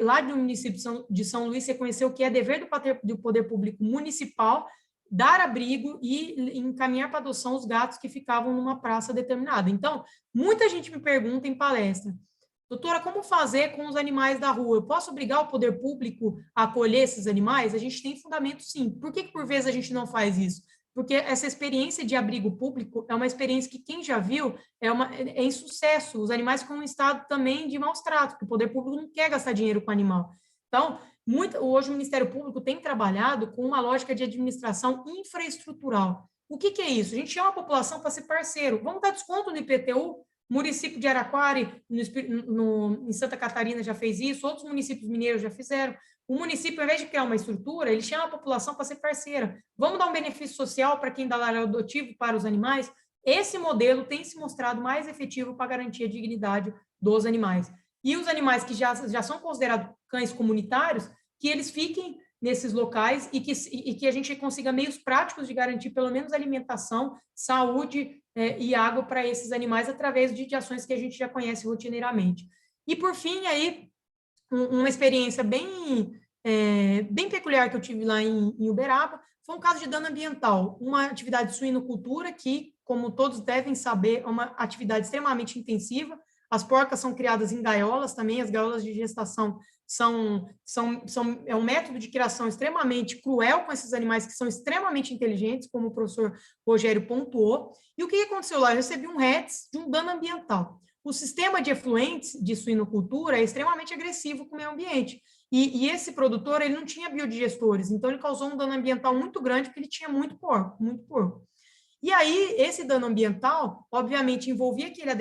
lá do município de São Luís reconheceu que é dever do poder público municipal dar abrigo e encaminhar para adoção os gatos que ficavam numa praça determinada. Então, muita gente me pergunta em palestra, doutora, como fazer com os animais da rua? Eu posso obrigar o poder público a acolher esses animais? A gente tem fundamento, sim. Por que por vezes a gente não faz isso? Porque essa experiência de abrigo público é uma experiência que quem já viu é insucesso. Os animais ficam em estado também de maus tratos, porque o poder público não quer gastar dinheiro com o animal. Então, hoje o Ministério Público tem trabalhado com uma lógica de administração infraestrutural. O que é isso? A gente chama a população para ser parceiro. Vamos dar desconto no IPTU? O município de Araquari, em Santa Catarina, já fez isso, outros municípios mineiros já fizeram. O município, ao invés de criar uma estrutura, ele chama a população para ser parceira. Vamos dar um benefício social para quem dá lar adotivo para os animais? Esse modelo tem se mostrado mais efetivo para garantir a dignidade dos animais. E os animais que já são considerados cães comunitários, que eles fiquem nesses locais e que a gente consiga meios práticos de garantir pelo menos alimentação, saúde e água para esses animais através de ações que a gente já conhece rotineiramente. E, por fim, aí, uma experiência bem peculiar que eu tive lá em Uberaba foi um caso de dano ambiental, uma atividade de suinocultura que, como todos devem saber, é uma atividade extremamente intensiva. As porcas são criadas em gaiolas também, as gaiolas de gestação é um método de criação extremamente cruel com esses animais que são extremamente inteligentes, como o professor Rogério pontuou. E o que aconteceu lá? Eu recebi um RETS de um dano ambiental. O sistema de efluentes de suinocultura é extremamente agressivo com o meio ambiente. E esse produtor, ele não tinha biodigestores, então ele causou um dano ambiental muito grande, porque ele tinha muito porco, muito porco. E aí, esse dano ambiental, obviamente, envolvia que ele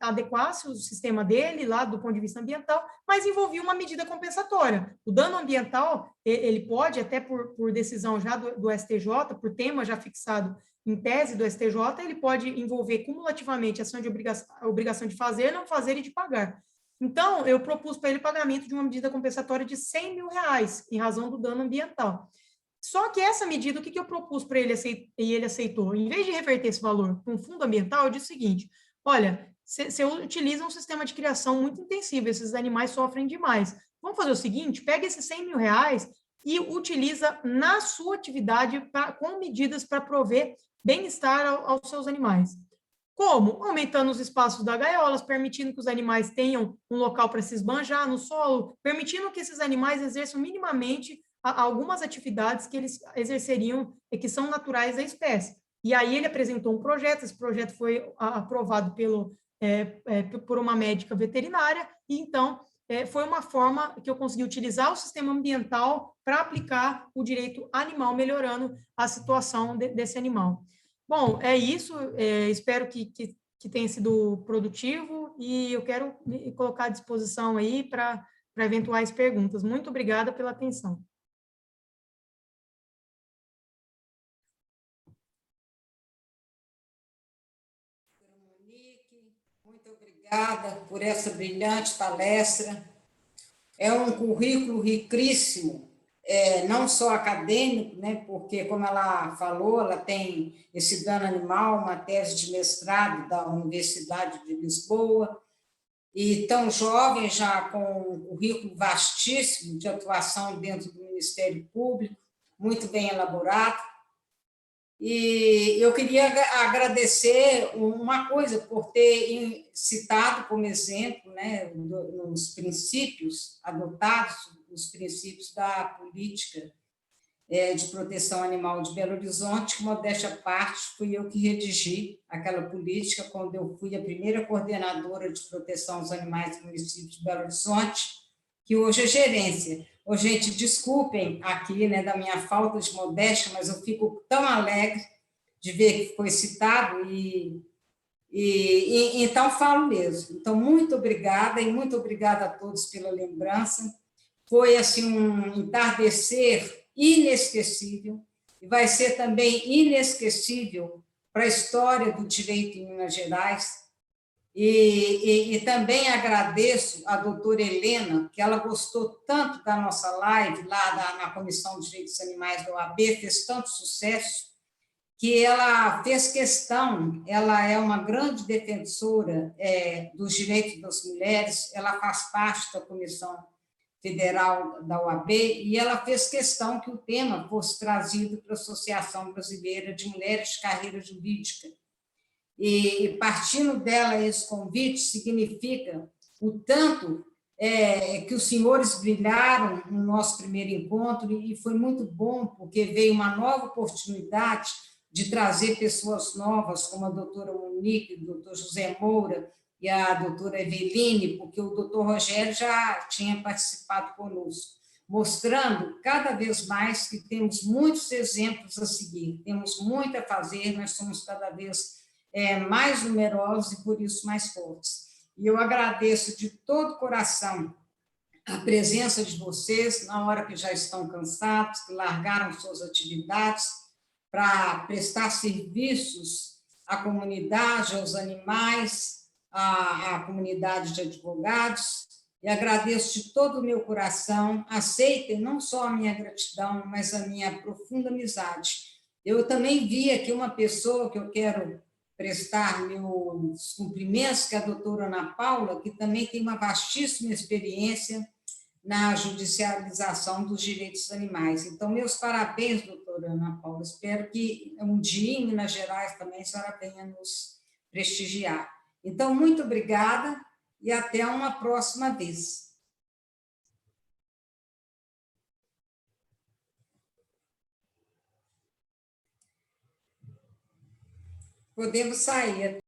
adequasse o sistema dele, lá do ponto de vista ambiental, mas envolvia uma medida compensatória. O dano ambiental, ele pode, até por decisão já do STJ, por tema já fixado em tese do STJ, ele pode envolver cumulativamente a ação de obrigação de fazer, não fazer e de pagar. Então, eu propus para ele pagamento de uma medida compensatória de R$100 mil, em razão do dano ambiental. Só que essa medida, o que eu propus para ele e ele aceitou? Em vez de reverter esse valor para um fundo ambiental, eu disse o seguinte: olha, você utiliza um sistema de criação muito intensivo, esses animais sofrem demais. Vamos fazer o seguinte: pega esses R$100 mil e utiliza na sua atividade com medidas para prover bem-estar aos seus animais. Como? Aumentando os espaços das gaiolas, permitindo que os animais tenham um local para se esbanjar no solo, permitindo que esses animais exerçam minimamente algumas atividades que eles exerceriam e que são naturais da espécie. E aí ele apresentou um projeto, esse projeto foi aprovado por uma médica veterinária, e então foi uma forma que eu consegui utilizar o sistema ambiental para aplicar o direito animal, melhorando a situação desse animal. Bom, é isso, espero que tenha sido produtivo, e eu quero me colocar à disposição aí para eventuais perguntas. Muito obrigada pela atenção. Muito obrigada por essa brilhante palestra. É um currículo riquíssimo, não só acadêmico, né, porque, como ela falou, ela tem esse dano animal, uma tese de mestrado da Universidade de Lisboa, e tão jovem, já com um currículo vastíssimo de atuação dentro do Ministério Público, muito bem elaborado. E eu queria agradecer uma coisa, por ter citado como exemplo, né, nos princípios adotados, os princípios da política de proteção animal de Belo Horizonte, que, modéstia à parte, fui eu que redigi aquela política quando eu fui a primeira coordenadora de proteção aos animais do município de Belo Horizonte, que hoje é gerência. Ô, gente, desculpem aqui, né, da minha falta de modéstia, mas eu fico tão alegre de ver que foi citado e então falo mesmo. Então, muito obrigada, e muito obrigada a todos pela lembrança. Foi assim um entardecer inesquecível, e vai ser também inesquecível para a história do direito em Minas Gerais. E também agradeço à doutora Helena, que ela gostou tanto da nossa live lá na Comissão de Direitos Animais da OAB, fez tanto sucesso, que ela fez questão, ela é uma grande defensora dos direitos das mulheres, ela faz parte da Comissão Federal da OAB, e ela fez questão que o tema fosse trazido para a Associação Brasileira de Mulheres de Carreira Jurídica. E partindo dela, esse convite significa o tanto que os senhores brilharam no nosso primeiro encontro, e foi muito bom, porque veio uma nova oportunidade de trazer pessoas novas, como a doutora Monique, o doutor José Moura e a doutora Eveline, porque o doutor Rogério já tinha participado conosco, mostrando cada vez mais que temos muitos exemplos a seguir, temos muito a fazer, nós somos cada vez mais numerosos e, por isso, mais fortes. E eu agradeço de todo o coração a presença de vocês, na hora que já estão cansados, que largaram suas atividades para prestar serviços à comunidade, aos animais, à comunidade de advogados, e agradeço de todo o meu coração. Aceitem não só a minha gratidão, mas a minha profunda amizade. Eu também vi aqui uma pessoa que eu quero prestar meus cumprimentos, que é a doutora Ana Paula, que também tem uma vastíssima experiência na judicialização dos direitos dos animais. Então, meus parabéns, doutora Ana Paula. Espero que um dia em Minas Gerais também a senhora venha nos prestigiar. Então, muito obrigada e até uma próxima vez. Podemos sair.